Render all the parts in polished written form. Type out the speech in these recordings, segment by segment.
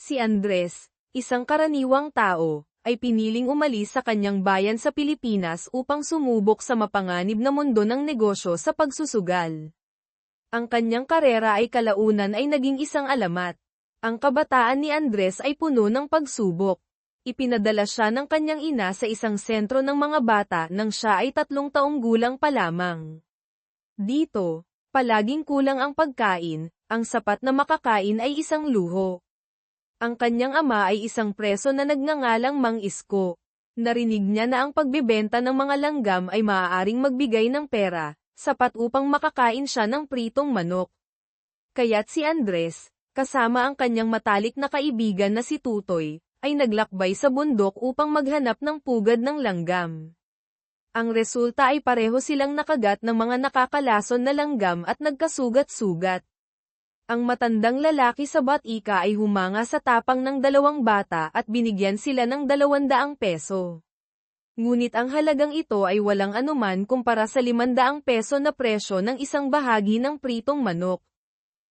Si Andres, isang karaniwang tao, ay piniling umalis sa kanyang bayan sa Pilipinas upang sumubok sa mapanganib na mundo ng negosyo sa pagsusugal. Ang kanyang karera ay kalaunan ay naging isang alamat. Ang kabataan ni Andres ay puno ng pagsubok. Ipinadala siya ng kanyang ina sa isang sentro ng mga bata nang siya ay 3 taong gulang pa lamang. Dito, palaging kulang ang pagkain, ang sapat na makakain ay isang luho. Ang kanyang ama ay isang preso na nagngangalang Mang Isko. Narinig niya na ang pagbebenta ng mga langgam ay maaaring magbigay ng pera, sapat upang makakain siya ng pritong manok. Kaya't si Andres, kasama ang kanyang matalik na kaibigan na si Tutoy, ay naglakbay sa bundok upang maghanap ng pugad ng langgam. Ang resulta ay pareho silang nakagat ng mga nakakalason na langgam at nagkasugat-sugat. Ang matandang lalaki sa batika ay humanga sa tapang ng 2 bata at binigyan sila ng 200 peso. Ngunit ang halagang ito ay walang anuman kumpara sa 500 peso na presyo ng isang bahagi ng pritong manok.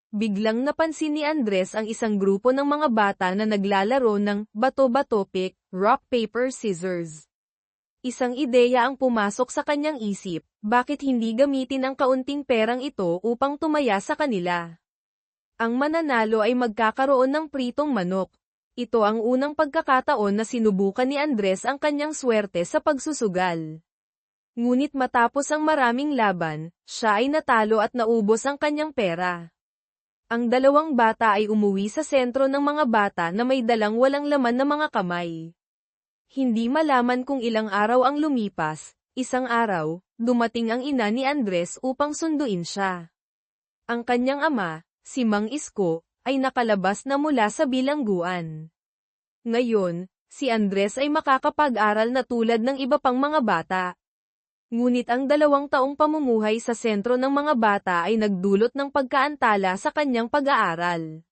Biglang napansin ni Andres ang isang grupo ng mga bata na naglalaro ng bato-bato-pick, rock paper scissors. Isang ideya ang pumasok sa kanyang isip, bakit hindi gamitin ang kaunting perang ito upang tumaya sa kanila? Ang mananalo ay magkakaroon ng pritong manok. Ito ang unang pagkakataon na sinubukan ni Andres ang kanyang swerte sa pagsusugal. Ngunit matapos ang maraming laban, siya ay natalo at naubos ang kanyang pera. Ang 2 bata ay umuwi sa sentro ng mga bata na may dalang walang laman na mga kamay. Hindi malaman kung ilang araw ang lumipas, isang araw, dumating ang ina ni Andres upang sunduin siya. Ang kanyang ama, si Mang Isko, ay nakalabas na mula sa bilangguan. Ngayon, si Andres ay makakapag-aral na tulad ng iba pang mga bata. Ngunit ang 2 taong pamumuhay sa sentro ng mga bata ay nagdulot ng pagkaantala sa kanyang pag-aaral.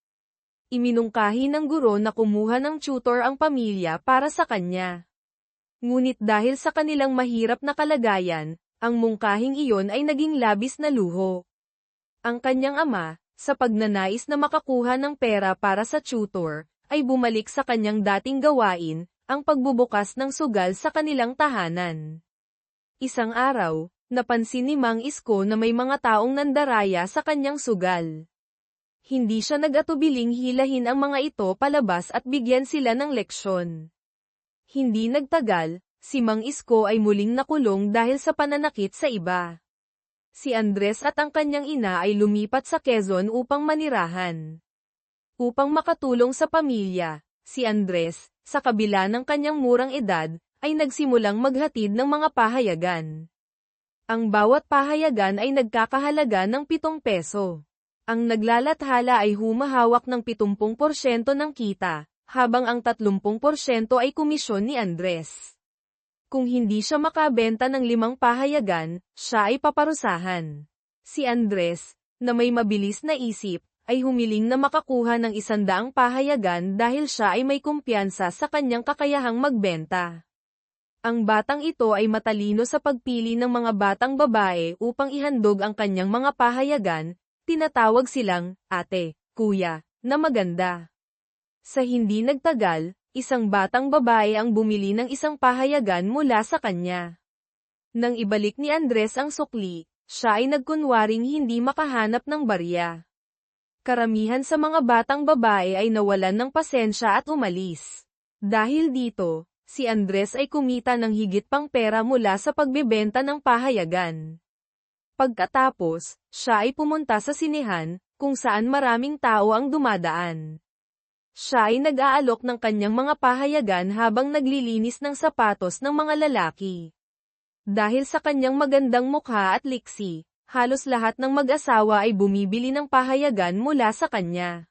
Iminungkahi ng guro na kumuha ng tutor ang pamilya para sa kanya. Ngunit dahil sa kanilang mahirap na kalagayan, ang mungkahing iyon ay naging labis na luho. Ang kanyang ama, sa pagnanais na makakuha ng pera para sa tutor, ay bumalik sa kanyang dating gawain, ang pagbubukas ng sugal sa kanilang tahanan. Isang araw, napansin ni Mang Isko na may mga taong nandaraya sa kanyang sugal. Hindi siya nag-atubiling hilahin ang mga ito palabas at bigyan sila ng leksyon. Hindi nagtagal, si Mang Isko ay muling nakulong dahil sa pananakit sa iba. Si Andres at ang kanyang ina ay lumipat sa Quezon upang manirahan. Upang makatulong sa pamilya, si Andres, sa kabila ng kanyang murang edad, ay nagsimulang maghatid ng mga pahayagan. Ang bawat pahayagan ay nagkakahalaga ng 7 peso. Ang naglalathala ay humahawak ng 70% ng kita, habang ang 30% ay komisyon ni Andres. Kung hindi siya makabenta ng 5 pahayagan, siya ay paparusahan. Si Andres, na may mabilis na isip, ay humiling na makakuha ng 100 pahayagan dahil siya ay may kumpiyansa sa kanyang kakayahang magbenta. Ang batang ito ay matalino sa pagpili ng mga batang babae upang ihandog ang kanyang mga pahayagan, tinatawag silang, ate, kuya, na maganda. Sa hindi nagtagal, isang batang babae ang bumili ng isang pahayagan mula sa kanya. Nang ibalik ni Andres ang sukli, siya ay nagkunwaring hindi makahanap ng barya. Karamihan sa mga batang babae ay nawalan ng pasensya at umalis. Dahil dito, si Andres ay kumita ng higit pang pera mula sa pagbebenta ng pahayagan. Pagkatapos, siya ay pumunta sa sinehan, kung saan maraming tao ang dumadaan. Siya ay nag-aalok ng kanyang mga pahayagan habang naglilinis ng sapatos ng mga lalaki. Dahil sa kanyang magandang mukha at liksi, halos lahat ng mag-asawa ay bumibili ng pahayagan mula sa kanya.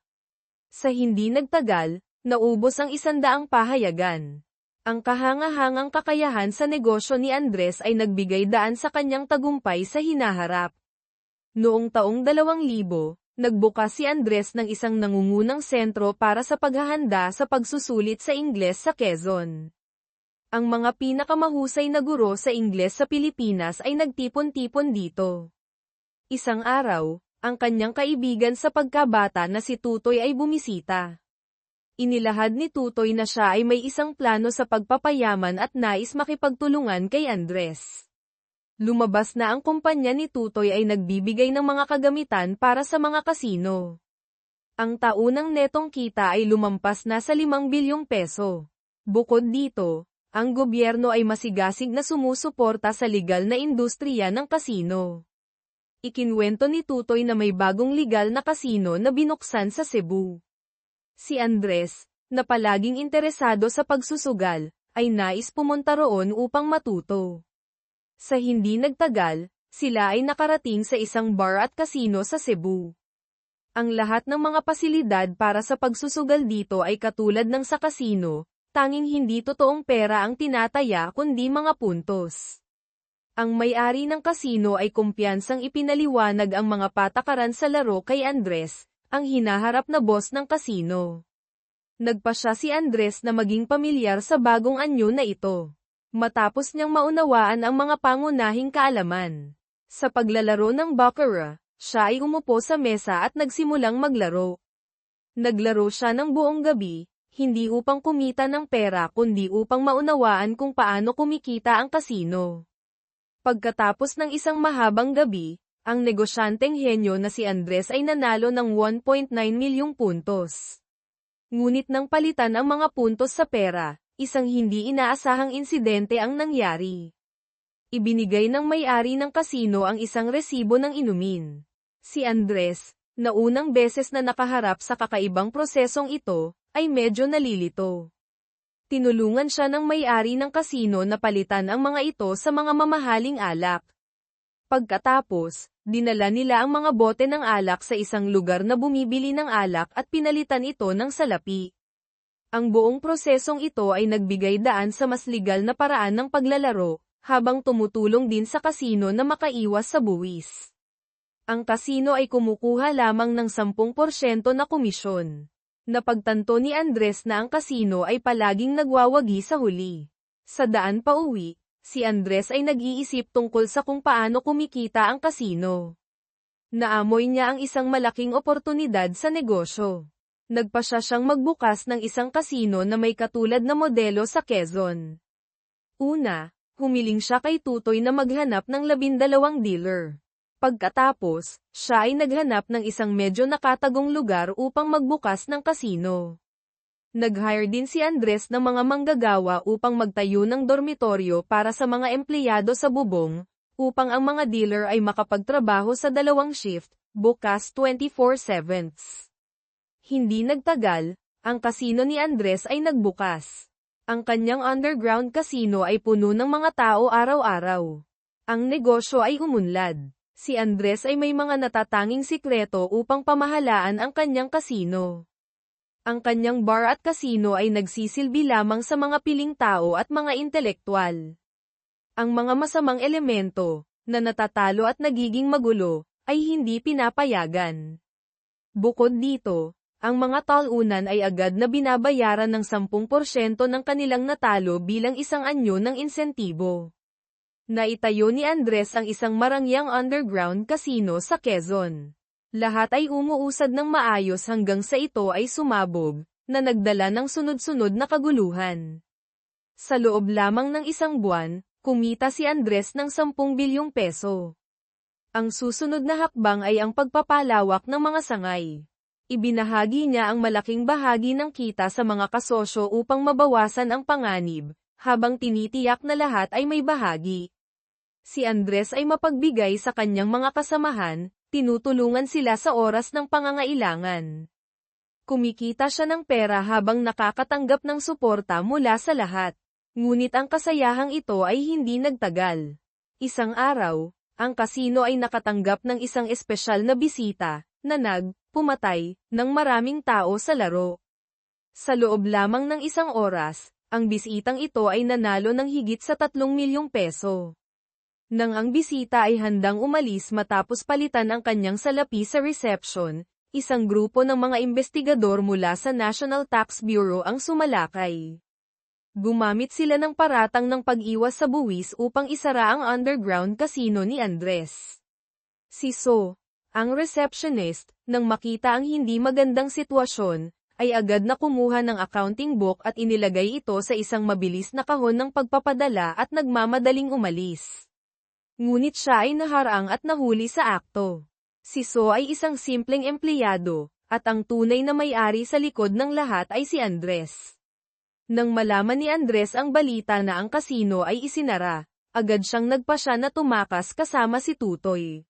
Sa hindi nagtagal, naubos ang 100 pahayagan. Ang kahangahangang kakayahan sa negosyo ni Andres ay nagbigay daan sa kanyang tagumpay sa hinaharap. Noong taong 2000, nagbukas si Andres ng isang nangungunang sentro para sa paghahanda sa pagsusulit sa Ingles sa Quezon. Ang mga pinakamahusay na guro sa Ingles sa Pilipinas ay nagtipon-tipon dito. Isang araw, ang kanyang kaibigan sa pagkabata na si Tutoy ay bumisita. Inilahad ni Tutoy na siya ay may isang plano sa pagpapayaman at nais makipagtulungan kay Andres. Lumabas na ang kumpanya ni Tutoy ay nagbibigay ng mga kagamitan para sa mga kasino. Ang taunang netong kita ay lumampas na sa 5 bilyong peso. Bukod dito, ang gobyerno ay masigasig na sumusuporta sa legal na industriya ng kasino. Ikinwento ni Tutoy na may bagong legal na kasino na binuksan sa Cebu. Si Andres, na palaging interesado sa pagsusugal, ay nais pumunta roon upang matuto. Sa hindi nagtagal, sila ay nakarating sa isang bar at kasino sa Cebu. Ang lahat ng mga pasilidad para sa pagsusugal dito ay katulad ng sa kasino, tanging hindi totoong pera ang tinataya kundi mga puntos. Ang may-ari ng kasino ay kumpiyansang ipinaliwanag ang mga patakaran sa laro kay Andres, ang hinaharap na boss ng kasino. Nagpa siya si Andres na maging pamilyar sa bagong anyo na ito. Matapos niyang maunawaan ang mga pangunahing kaalaman. Sa paglalaro ng baccarat, siya ay umupo sa mesa at nagsimulang maglaro. Naglaro siya ng buong gabi, hindi upang kumita ng pera kundi upang maunawaan kung paano kumikita ang kasino. Pagkatapos ng isang mahabang gabi, ang negosyanteng henyo na si Andres ay nanalo ng 1.9 milyong puntos. Ngunit nang palitan ang mga puntos sa pera, isang hindi inaasahang insidente ang nangyari. Ibinigay ng may-ari ng kasino ang isang resibo ng inumin. Si Andres, na unang beses na nakaharap sa kakaibang prosesong ito, ay medyo nalilito. Tinulungan siya ng may-ari ng kasino na palitan ang mga ito sa mga mamahaling alak. Pagkatapos, dinala nila ang mga bote ng alak sa isang lugar na bumibili ng alak at pinalitan ito ng salapi. Ang buong prosesong ito ay nagbigay daan sa mas legal na paraan ng paglalaro, habang tumutulong din sa kasino na makaiwas sa buwis. Ang kasino ay kumukuha lamang ng 10% na komisyon. Napagtanto ni Andres na ang kasino ay palaging nagwawagi sa huli. Sa daan pa uwi, si Andres ay nag-iisip tungkol sa kung paano kumikita ang kasino. Naamoy niya ang isang malaking oportunidad sa negosyo. Nagpasya siyang magbukas ng isang kasino na may katulad na modelo sa Quezon. Una, humiling siya kay Tutoy na maghanap ng 12 dealer. Pagkatapos, siya ay naghanap ng isang medyo nakatagong lugar upang magbukas ng kasino. Nag-hire din si Andres ng mga manggagawa upang magtayo ng dormitoryo para sa mga empleyado sa bubong, upang ang mga dealer ay makapagtrabaho sa 2 shift, bukas 24/7. Hindi nagtagal, ang kasino ni Andres ay nagbukas. Ang kanyang underground casino ay puno ng mga tao araw-araw. Ang negosyo ay umunlad. Si Andres ay may mga natatanging sikreto upang pamahalaan ang kanyang kasino. Ang kanyang bar at kasino ay nagsisilbi lamang sa mga piling tao at mga intelektual. Ang mga masamang elemento, na natatalo at nagiging magulo, ay hindi pinapayagan. Bukod dito, ang mga talunan ay agad na binabayaran ng 10% ng kanilang natalo bilang isang anyo ng insentibo. Naitayo ni Andres ang isang marangyang underground casino sa Quezon. Lahat ay umuusad ng maayos hanggang sa ito ay sumabog, na nagdala ng sunod-sunod na kaguluhan. Sa loob lamang ng isang buwan, kumita si Andres ng 10 bilyong peso. Ang susunod na hakbang ay ang pagpapalawak ng mga sangay. Ibinahagi niya ang malaking bahagi ng kita sa mga kasosyo upang mabawasan ang panganib, habang tinitiyak na lahat ay may bahagi. Si Andres ay mapagbigay sa kanyang mga kasamahan, tinutulungan sila sa oras ng pangangailangan. Kumikita siya ng pera habang nakakatanggap ng suporta mula sa lahat. Ngunit ang kasayahang ito ay hindi nagtagal. Isang araw, ang kasino ay nakatanggap ng isang espesyal na bisita, na pumatay, ng maraming tao sa laro. Sa loob lamang ng isang oras, ang bisitang ito ay nanalo ng higit sa 3 milyong peso. Nang ang bisita ay handang umalis matapos palitan ang kanyang salapi sa reception, isang grupo ng mga investigador mula sa National Tax Bureau ang sumalakay. Gumamit sila ng paratang ng pag-iwas sa buwis upang isara ang underground casino ni Andres. Si So, ang receptionist, nang makita ang hindi magandang sitwasyon, ay agad na kumuha ng accounting book at inilagay ito sa isang mabilis na kahon ng pagpapadala at nagmamadaling umalis. Ngunit siya ay naharang at nahuli sa akto. Si So ay isang simpleng empleyado, at ang tunay na may-ari sa likod ng lahat ay si Andres. Nang malaman ni Andres ang balita na ang kasino ay isinara, agad siyang nagpasya na tumakas kasama si Tutoy.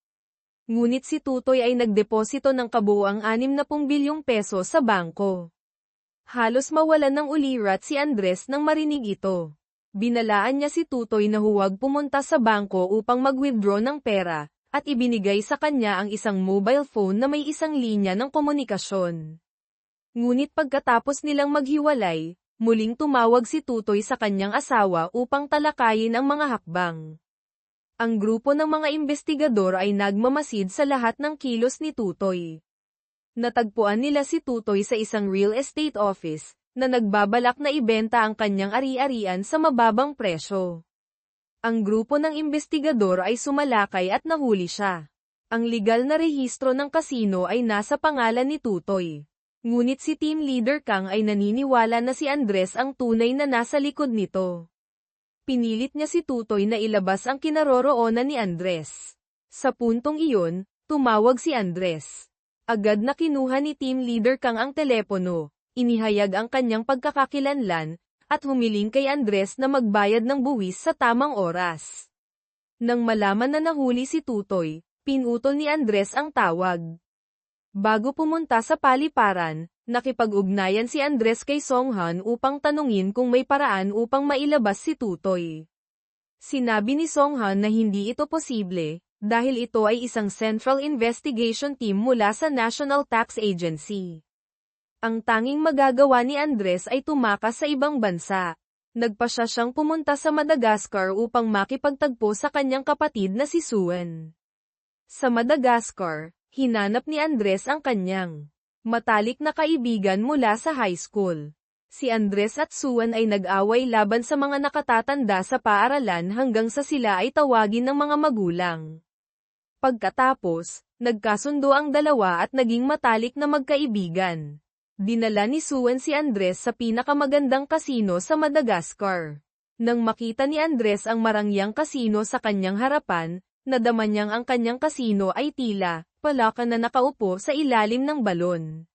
Ngunit si Tutoy ay nagdeposito ng kabuuang 60 bilyong peso sa bangko. Halos mawalan ng ulirat si Andres nang marinig ito. Binalaan niya si Tutoy na huwag pumunta sa bangko upang mag-withdraw ng pera, at ibinigay sa kanya ang isang mobile phone na may isang linya ng komunikasyon. Ngunit pagkatapos nilang maghiwalay, muling tumawag si Tutoy sa kanyang asawa upang talakayin ang mga hakbang. Ang grupo ng mga investigador ay nagmamasid sa lahat ng kilos ni Tutoy. Natagpuan nila si Tutoy sa isang real estate office, na nagbabalak na ibenta ang kanyang ari-arian sa mababang presyo. Ang grupo ng investigador ay sumalakay at nahuli siya. Ang legal na rehistro ng kasino ay nasa pangalan ni Tutoy. Ngunit si Team Leader Kang ay naniniwala na si Andres ang tunay na nasa likod nito. Pinilit niya si Tutoy na ilabas ang kinaroroonan ni Andres. Sa puntong iyon, tumawag si Andres. Agad na kinuha ni Team Leader Kang ang telepono, inihayag ang kanyang pagkakakilanlan, at humiling kay Andres na magbayad ng buwis sa tamang oras. Nang malaman na nahuli si Tutoy, pinutol ni Andres ang tawag. Bago pumunta sa paliparan, nakipag-ugnayan si Andres kay Songhan upang tanungin kung may paraan upang mailabas si Tutoy. Sinabi ni Songhan na hindi ito posible, dahil ito ay isang Central Investigation Team mula sa National Tax Agency. Ang tanging magagawa ni Andres ay tumakas sa ibang bansa. Nagpasya siyang pumunta sa Madagascar upang makipagtagpo sa kanyang kapatid na si Suen. Sa Madagascar, hinanap ni Andres ang kanyang matalik na kaibigan mula sa high school. Si Andres at Suen ay nag-away laban sa mga nakatatanda sa paaralan hanggang sa sila ay tawagin ng mga magulang. Pagkatapos, nagkasundo ang dalawa at naging matalik na magkaibigan. Dinala ni Suen si Andres sa pinakamagandang kasino sa Madagascar. Nang makita ni Andres ang marangyang kasino sa kanyang harapan, nadama niyang ang kanyang kasino ay tila palaka na nakaupo sa ilalim ng balon.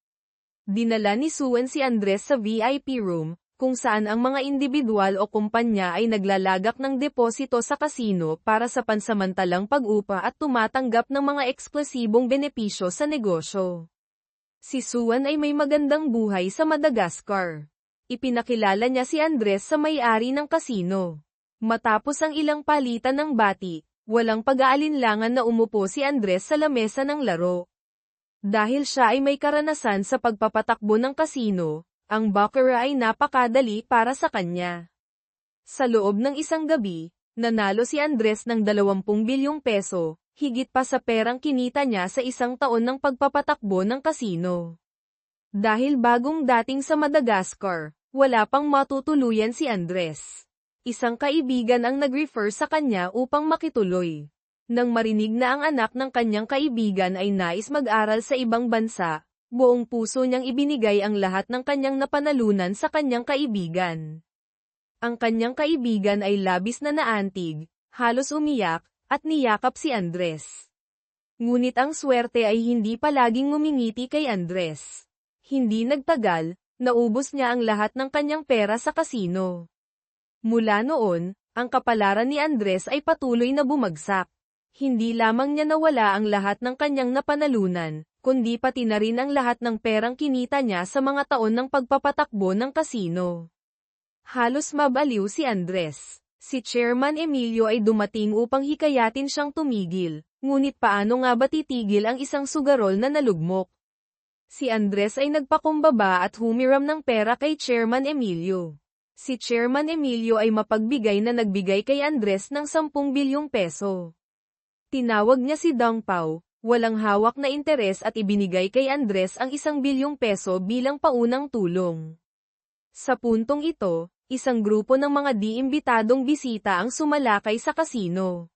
Dinala ni Suen si Andres sa VIP room, kung saan ang mga individual o kumpanya ay naglalagak ng deposito sa kasino para sa pansamantalang pag-upa at tumatanggap ng mga eksklusibong benepisyo sa negosyo. Si Suen ay may magandang buhay sa Madagascar. Ipinakilala niya si Andres sa may-ari ng kasino. Matapos ang ilang palitan ng bati, walang pag-aalinlangan na umupo si Andres sa lamesa ng laro. Dahil siya ay may karanasan sa pagpapatakbo ng kasino, ang baccarat ay napakadali para sa kanya. Sa loob ng isang gabi, nanalo si Andres ng 20 bilyong peso, higit pa sa perang kinita niya sa isang taon ng pagpapatakbo ng kasino. Dahil bagong dating sa Madagascar, wala pang matutuluyan si Andres. Isang kaibigan ang nag-refer sa kanya upang makituloy. Nang marinig na ang anak ng kanyang kaibigan ay nais mag-aral sa ibang bansa, buong puso niyang ibinigay ang lahat ng kanyang napanalunan sa kanyang kaibigan. Ang kanyang kaibigan ay labis na naantig, halos umiyak, at niyakap si Andres. Ngunit ang swerte ay hindi palaging ngumingiti kay Andres. Hindi nagtagal, naubos niya ang lahat ng kanyang pera sa kasino. Mula noon, ang kapalaran ni Andres ay patuloy na bumagsak. Hindi lamang niya nawala ang lahat ng kanyang napanalunan, kundi pati na rin ang lahat ng perang kinita niya sa mga taon ng pagpapatakbo ng kasino. Halos mabaliw si Andres. Si Chairman Emilio ay dumating upang hikayatin siyang tumigil, ngunit paano nga ba titigil ang isang sugarol na nalugmok? Si Andres ay nagpakumbaba at humiram ng pera kay Chairman Emilio. Si Chairman Emilio ay mapagbigay na nagbigay kay Andres ng 10 bilyong peso. Tinawag niya si Dong Pao, walang hawak na interes at ibinigay kay Andres ang 1 bilyong peso bilang paunang tulong. Sa puntong ito, isang grupo ng mga di-imbitadong bisita ang sumalakay sa kasino.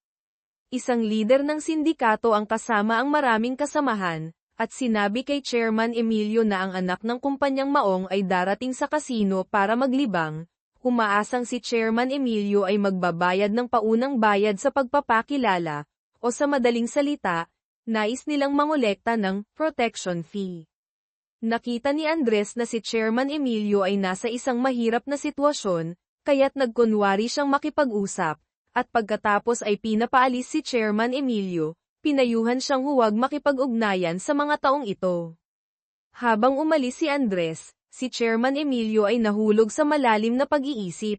Isang lider ng sindikato ang kasama ang maraming kasamahan, at sinabi kay Chairman Emilio na ang anak ng kumpanyang Maong ay darating sa kasino para maglibang. Umaasang si Chairman Emilio ay magbabayad ng paunang bayad sa pagpapakilala, o sa madaling salita, nais nilang mangolekta ng protection fee. Nakita ni Andres na si Chairman Emilio ay nasa isang mahirap na sitwasyon, kaya't nagkunwari siyang makipag-usap, at pagkatapos ay pinapaalis si Chairman Emilio, pinayuhan siyang huwag makipag-ugnayan sa mga taong ito. Habang umalis si Andres, si Chairman Emilio ay nahulog sa malalim na pag-iisip.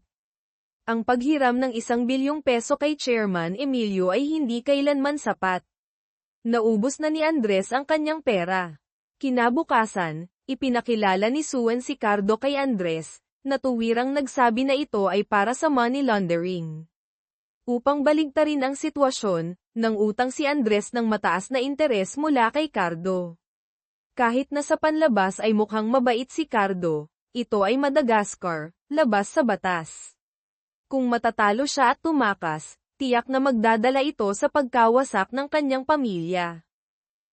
Ang paghiram ng 1 bilyong peso kay Chairman Emilio ay hindi kailanman sapat. Naubos na ni Andres ang kanyang pera. Kinabukasan, ipinakilala ni Suen si Cardo kay Andres, na tuwirang nagsabi na ito ay para sa money laundering. Upang baligtarin ang sitwasyon, nang utang si Andres ng mataas na interes mula kay Cardo. Kahit na sa panlabas ay mukhang mabait si Cardo, ito ay Madagascar, labas sa batas. Kung matatalo siya at tumakas, tiyak na magdadala ito sa pagkawasak ng kanyang pamilya.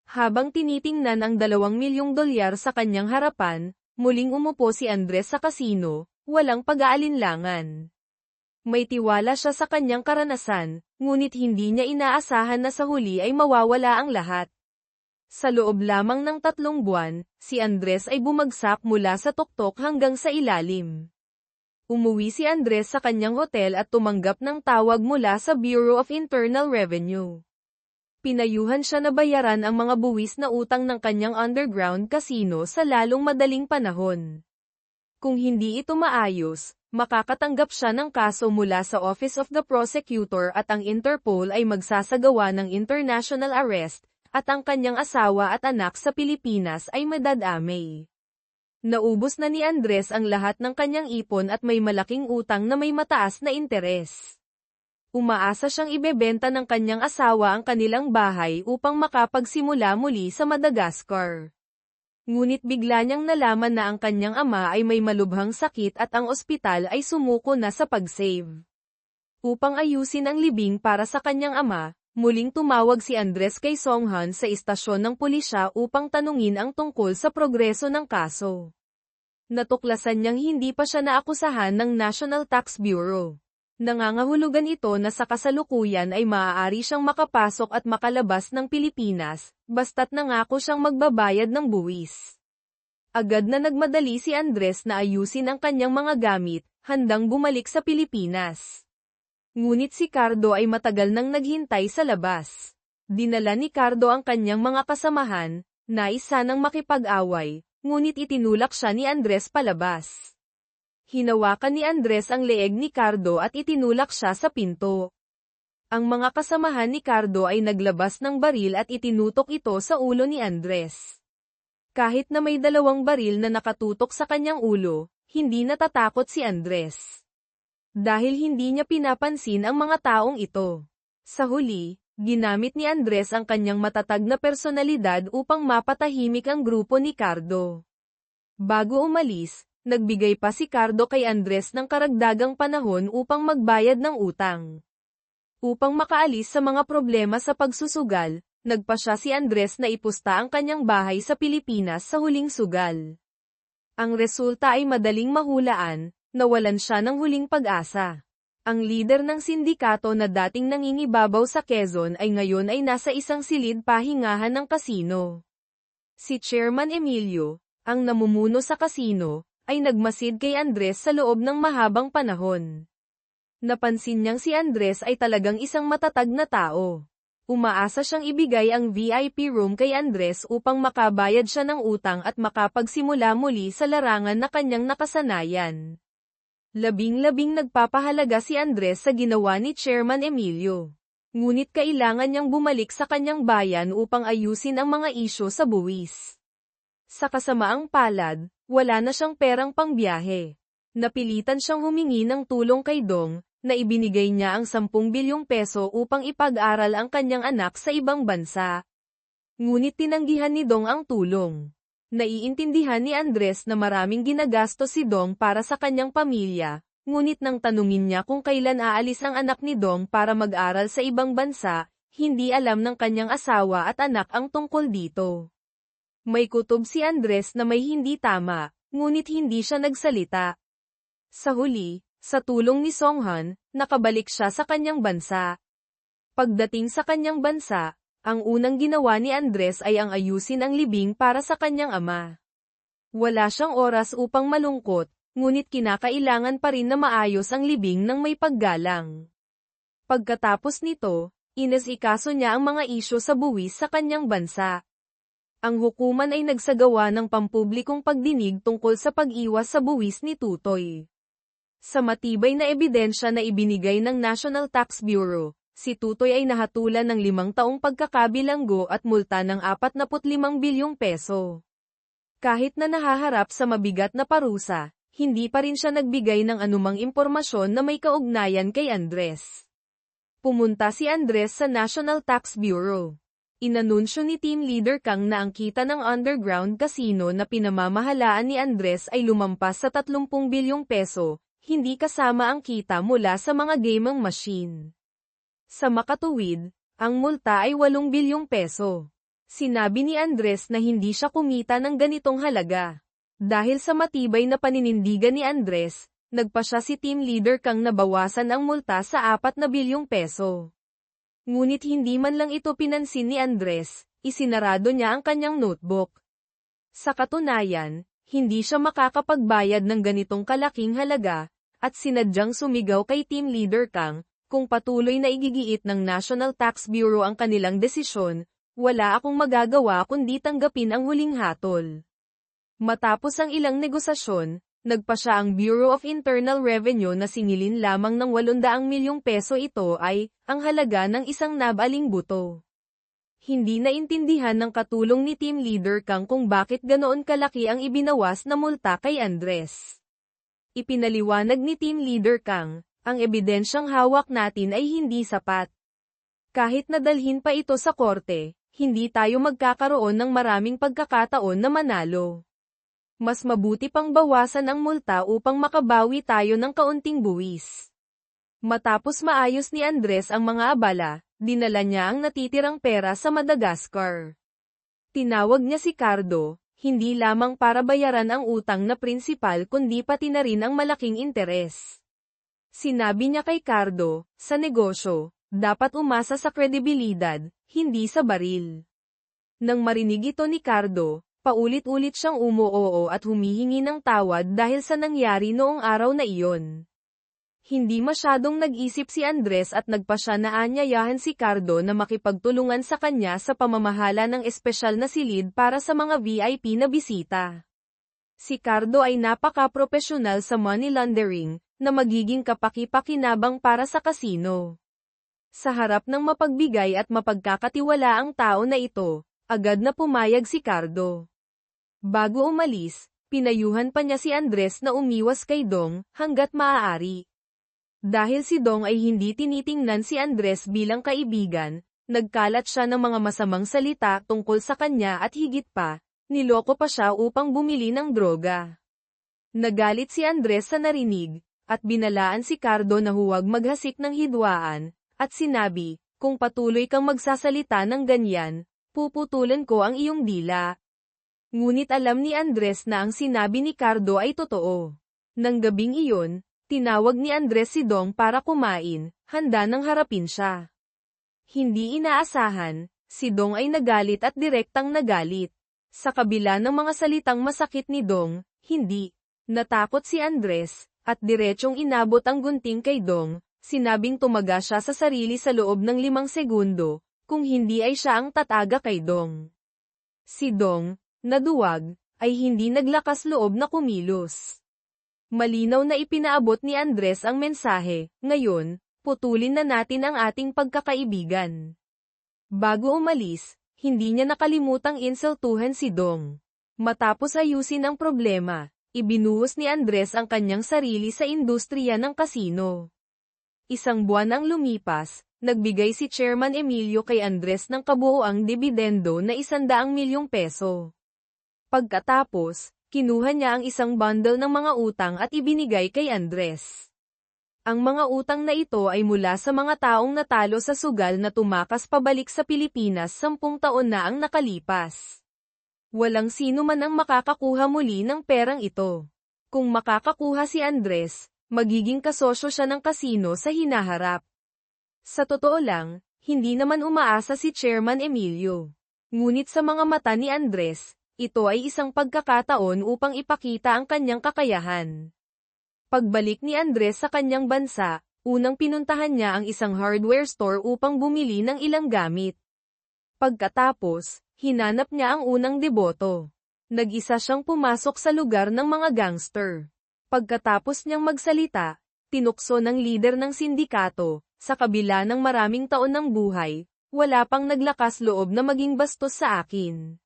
Habang tinitingnan ang 2 milyong dolyar sa kanyang harapan, muling umupo si Andres sa kasino, walang pag-aalinlangan. May tiwala siya sa kanyang karanasan, ngunit hindi niya inaasahan na sa huli ay mawawala ang lahat. Sa loob lamang ng 3 buwan, si Andres ay bumagsak mula sa tuktok hanggang sa ilalim. Umuwi si Andres sa kanyang hotel at tumanggap ng tawag mula sa Bureau of Internal Revenue. Pinayuhan siya na bayaran ang mga buwis na utang ng kanyang underground casino sa lalong madaling panahon. Kung hindi ito maayos, makakatanggap siya ng kaso mula sa Office of the Prosecutor at ang Interpol ay magsasagawa ng international arrest, at ang kanyang asawa at anak sa Pilipinas ay madadamay. Naubos na ni Andres ang lahat ng kanyang ipon at may malaking utang na may mataas na interes. Umaasa siyang ibebenta ng kanyang asawa ang kanilang bahay upang makapagsimula muli sa Madagascar. Ngunit bigla niyang nalaman na ang kanyang ama ay may malubhang sakit at ang ospital ay sumuko na sa pag-save. Upang ayusin ang libing para sa kanyang ama, muling tumawag si Andres kay Songhan sa istasyon ng pulisya upang tanungin ang tungkol sa progreso ng kaso. Natuklasan niyang hindi pa siya naakusahan ng National Tax Bureau. Nangangahulugan ito na sa kasalukuyan ay maaari siyang makapasok at makalabas ng Pilipinas, basta't nangako siyang magbabayad ng buwis. Agad na nagmadali si Andres na ayusin ang kanyang mga gamit, handang bumalik sa Pilipinas. Ngunit si Cardo ay matagal nang naghintay sa labas. Dinala ni Cardo ang kanyang mga kasamahan, nais sanang makipag-away, ngunit itinulak siya ni Andres palabas. Hinawakan ni Andres ang leeg ni Cardo at itinulak siya sa pinto. Ang mga kasamahan ni Cardo ay naglabas ng baril at itinutok ito sa ulo ni Andres. Kahit na may 2 baril na nakatutok sa kanyang ulo, hindi natatakot si Andres. Dahil hindi niya pinapansin ang mga taong ito. Sa huli, ginamit ni Andres ang kanyang matatag na personalidad upang mapatahimik ang grupo ni Cardo. Bago umalis, nagbigay pa si Cardo kay Andres ng karagdagang panahon upang magbayad ng utang. Upang makaalis sa mga problema sa pagsusugal, nagpasya si Andres na ipusta ang kanyang bahay sa Pilipinas sa huling sugal. Ang resulta ay madaling mahulaan, nawalan siya ng huling pag-asa. Ang lider ng sindikato na dating nangingibabaw sa Quezon ay ngayon ay nasa isang silid pahingahan ng kasino. Si Chairman Emilio, ang namumuno sa kasino, ay nagmasid kay Andres sa loob ng mahabang panahon. Napansin niyang si Andres ay talagang isang matatag na tao. Umaasa siyang ibigay ang VIP room kay Andres upang makabayad siya ng utang at makapagsimula muli sa larangan na kanyang nakasanayan. Labing-labing nagpapahalaga si Andres sa ginawa ni Chairman Emilio. Ngunit kailangan niyang bumalik sa kanyang bayan upang ayusin ang mga isyu sa buwis. Sa kasamaang palad, wala na siyang perang pangbiyahe. Napilitan siyang humingi ng tulong kay Dong, na ibinigay niya ang 10 bilyong peso upang ipag-aral ang kanyang anak sa ibang bansa. Ngunit tinanggihan ni Dong ang tulong. Naiintindihan ni Andres na maraming ginagastos si Dong para sa kanyang pamilya, ngunit nang tanungin niya kung kailan aalis ang anak ni Dong para mag-aral sa ibang bansa, hindi alam ng kanyang asawa at anak ang tungkol dito. May kutob si Andres na may hindi tama, ngunit hindi siya nagsalita. Sa huli, sa tulong ni Songhan, nakabalik siya sa kanyang bansa. Pagdating sa kanyang bansa, ang unang ginawa ni Andres ay ang ayusin ang libing para sa kanyang ama. Wala siyang oras upang malungkot, ngunit kinakailangan pa rin na maayos ang libing ng may paggalang. Pagkatapos nito, inasikaso niya ang mga isyu sa buwis sa kanyang bansa. Ang hukuman ay nagsagawa ng pampublikong pagdinig tungkol sa pag-iwas sa buwis ni Tutoy. Sa matibay na ebidensya na ibinigay ng National Tax Bureau, si Tutoy ay nahatulan ng 5 taong pagkakabilanggo at multa ng 45 bilyong peso. Kahit na nahaharap sa mabigat na parusa, hindi pa rin siya nagbigay ng anumang impormasyon na may kaugnayan kay Andres. Pumunta si Andres sa National Tax Bureau. Inanunsyo ni Team Leader Kang na ang kita ng underground casino na pinamamahalaan ni Andres ay lumampas sa 30 bilyong peso, hindi kasama ang kita mula sa mga gaming machine. Sa makatuwid, ang multa ay 8 bilyong peso. Sinabi ni Andres na hindi siya kumita ng ganitong halaga. Dahil sa matibay na paninindigan ni Andres, nagpa siya si Team Leader Kang na bawasan ang multa sa 4 na bilyong peso. Ngunit hindi man lang ito pinansin ni Andres, isinarado niya ang kanyang notebook. Sa katunayan, hindi siya makakapagbayad ng ganitong kalaking halaga, at sinadyang sumigaw kay Team Leader Kang, kung patuloy na igigiit ng National Tax Bureau ang kanilang desisyon, wala akong magagawa kundi tanggapin ang huling hatol. Matapos ang ilang negosasyon, nagpa siya ang Bureau of Internal Revenue na singilin lamang ng 800 milyong peso. Ito ay, ang halaga ng isang nabaling buto. Hindi naintindihan ng katulong ni Team Leader Kang kung bakit ganoon kalaki ang ibinawas na multa kay Andres. Ipinaliwanag ni Team Leader Kang, ang ebidensyang hawak natin ay hindi sapat. Kahit nadalhin pa ito sa korte, hindi tayo magkakaroon ng maraming pagkakataon na manalo. Mas mabuti pang bawasan ang multa upang makabawi tayo ng kaunting buwis. Matapos maayos ni Andres ang mga abala, dinala niya ang natitirang pera sa Madagascar. Tinawag niya si Cardo, hindi lamang para bayaran ang utang na prinsipal kundi pati na rin ang malaking interes. Sinabi niya kay Cardo, sa negosyo, dapat umasa sa kredibilidad, hindi sa baril. Nang marinig ito ni Cardo, paulit-ulit siyang umuoo at humihingi ng tawad dahil sa nangyari noong araw na iyon. Hindi masyadong nag-isip si Andres at nagpa siya na aanyayahan si Cardo na makipagtulungan sa kanya sa pamamahala ng espesyal na silid para sa mga VIP na bisita. Si Cardo ay napaka-propesyonal sa money laundering, na magiging kapaki-pakinabang para sa kasino. Sa harap ng mapagbigay at mapagkakatiwalaang tao na ito, agad na pumayag si Cardo. Bago umalis, pinayuhan pa niya si Andres na umiwas kay Dong, hanggat maaari. Dahil si Dong ay hindi tinitingnan si Andres bilang kaibigan, nagkalat siya ng mga masamang salita tungkol sa kanya at higit pa, niloko pa siya upang bumili ng droga. Nagalit si Andres sa narinig, at binalaan si Cardo na huwag maghasik ng hidwaan, at sinabi, kung patuloy kang magsasalita ng ganyan, puputulan ko ang iyong dila. Ngunit alam ni Andres na ang sinabi ni Cardo ay totoo. Nang gabing iyon, tinawag ni Andres si Dong para kumain, handa nang harapin siya. Hindi inaasahan, si Dong ay nagalit at direktang nagalit. Sa kabila ng mga salitang masakit ni Dong, hindi. Natakot si Andres, at diretsyong inabot ang gunting kay Dong, sinabing tumaga siya sa sarili sa loob ng 5 segundo, kung hindi ay siya ang tataga kay Dong. Si Dong, naduwag, ay hindi naglakas loob na kumilos. Malinaw na ipinaabot ni Andres ang mensahe, ngayon, putulin na natin ang ating pagkakaibigan. Bago umalis, hindi niya nakalimutang insultuhan si Dong. Matapos ayusin ang problema, ibinuhos ni Andres ang kanyang sarili sa industriya ng kasino. 1 buwan ang lumipas, nagbigay si Chairman Emilio kay Andres ng kabuoang dibidendo na 100 milyong peso. Pagkatapos, kinuha niya ang isang bundle ng mga utang at ibinigay kay Andres. Ang mga utang na ito ay mula sa mga taong natalo sa sugal na tumakas pabalik sa Pilipinas 10 taon na ang nakalipas. Walang sino man ang makakakuha muli ng perang ito. Kung makakakuha si Andres, magiging kasosyo siya ng kasino sa hinaharap. Sa totoo lang, hindi naman umaasa si Chairman Emilio. Ngunit sa mga mata ni Andres, ito ay isang pagkakataon upang ipakita ang kanyang kakayahan. Pagbalik ni Andres sa kanyang bansa, unang pinuntahan niya ang isang hardware store upang bumili ng ilang gamit. Pagkatapos, hinanap niya ang unang deboto. Nag-isa siyang pumasok sa lugar ng mga gangster. Pagkatapos niyang magsalita, tinukso ng lider ng sindikato, sa kabila ng maraming taon ng buhay, wala pang naglakas loob na maging bastos sa akin.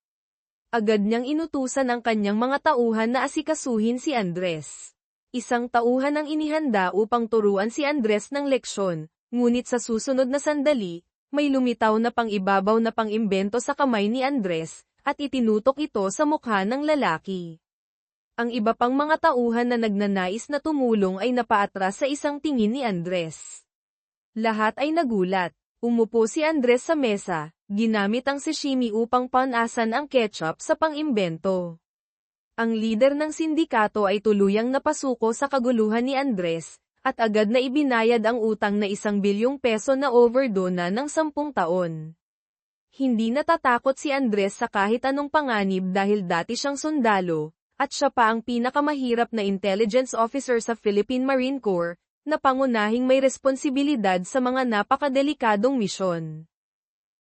Agad niyang inutusan ang kanyang mga tauhan na asikasuhin si Andres. Isang tauhan ang inihanda upang turuan si Andres ng leksyon, ngunit sa susunod na sandali, may lumitaw na pang-ibabaw na pang-imbento sa kamay ni Andres, at itinutok ito sa mukha ng lalaki. Ang iba pang mga tauhan na nagnanais na tumulong ay napaatras sa isang tingin ni Andres. Lahat ay nagulat. Umupo si Andres sa mesa, ginamit ang sashimi upang panasan ang ketchup sa pang-imbento. Ang lider ng sindikato ay tuluyang napasuko sa kaguluhan ni Andres, at agad na ibinayad ang utang na 1 bilyong peso na overdue na ng 10 taon. Hindi natatakot si Andres sa kahit anong panganib dahil dati siyang sundalo, at siya pa ang pinakamahirap na intelligence officer sa Philippine Marine Corps, na pangunahing may responsibilidad sa mga napakadelikadong misyon.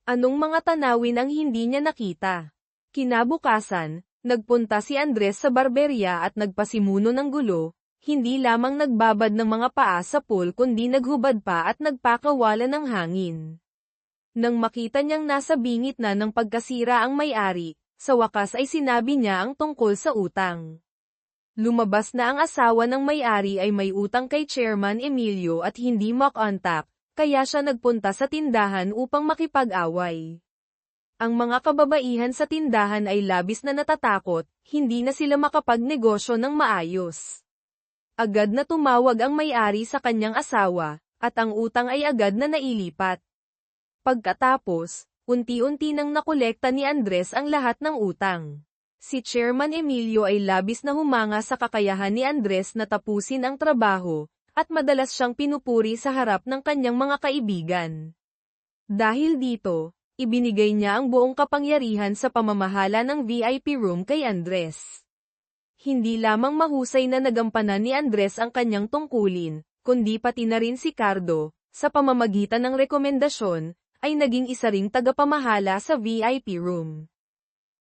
Anong mga tanawin ang hindi niya nakita? Kinabukasan, nagpunta si Andres sa barberya at nagpasimuno ng gulo, hindi lamang nagbabad ng mga paa sa pool kundi naghubad pa at nagpakawala ng hangin. Nang makita niyang nasa bingit na ng pagkasira ang may-ari, sa wakas ay sinabi niya ang tungkol sa utang. Lumabas na ang asawa ng may-ari ay may utang kay Chairman Emilio at hindi makontak, kaya siya nagpunta sa tindahan upang makipag-away. Ang mga kababaihan sa tindahan ay labis na natatakot, hindi na sila makapagnegosyo ng maayos. Agad na tumawag ang may-ari sa kanyang asawa, at ang utang ay agad na nailipat. Pagkatapos, unti-unti nang nakolekta ni Andres ang lahat ng utang. Si Chairman Emilio ay labis na humanga sa kakayahan ni Andres na tapusin ang trabaho, at madalas siyang pinupuri sa harap ng kanyang mga kaibigan. Dahil dito, ibinigay niya ang buong kapangyarihan sa pamamahala ng VIP room kay Andres. Hindi lamang mahusay na nagampanan ni Andres ang kanyang tungkulin, kundi pati na rin si Cardo, sa pamamagitan ng rekomendasyon, ay naging isa ring tagapamahala sa VIP room.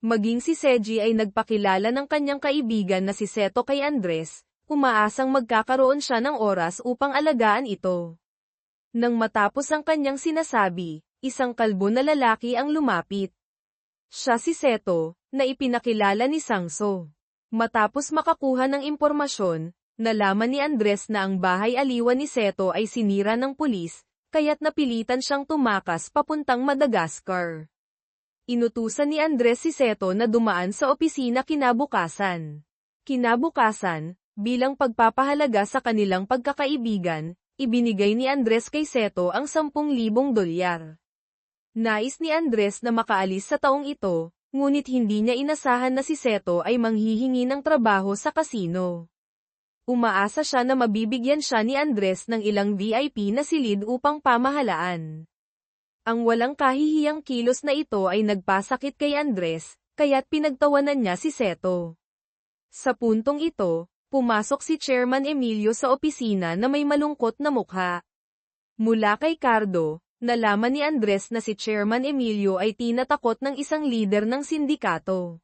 Maging si Seji ay nagpakilala ng kanyang kaibigan na si Seto kay Andres, umaasang magkakaroon siya ng oras upang alagaan ito. Nang matapos ang kanyang sinasabi, isang kalbo na lalaki ang lumapit. Siya si Seto, na ipinakilala ni Sangso. Matapos makakuha ng impormasyon, nalaman ni Andres na ang bahay aliwan ni Seto ay sinira ng pulis, kaya't napilitan siyang tumakas papuntang Madagascar. Inutusan ni Andres si Seto na dumaan sa opisina kinabukasan. Kinabukasan, bilang pagpapahalaga sa kanilang pagkakaibigan, ibinigay ni Andres kay Seto ang 10,000 dolyar. Nais ni Andres na makaalis sa taong ito, ngunit hindi niya inasahan na si Seto ay manghihingi ng trabaho sa kasino. Umaasa siya na mabibigyan siya ni Andres ng ilang VIP na silid upang pamahalaan. Ang walang kahihiyang kilos na ito ay nagpasakit kay Andres, kaya't pinagtawanan niya si Seto. Sa puntong ito, pumasok si Chairman Emilio sa opisina na may malungkot na mukha. Mula kay Cardo, nalaman ni Andres na si Chairman Emilio ay tinatakot ng isang lider ng sindikato.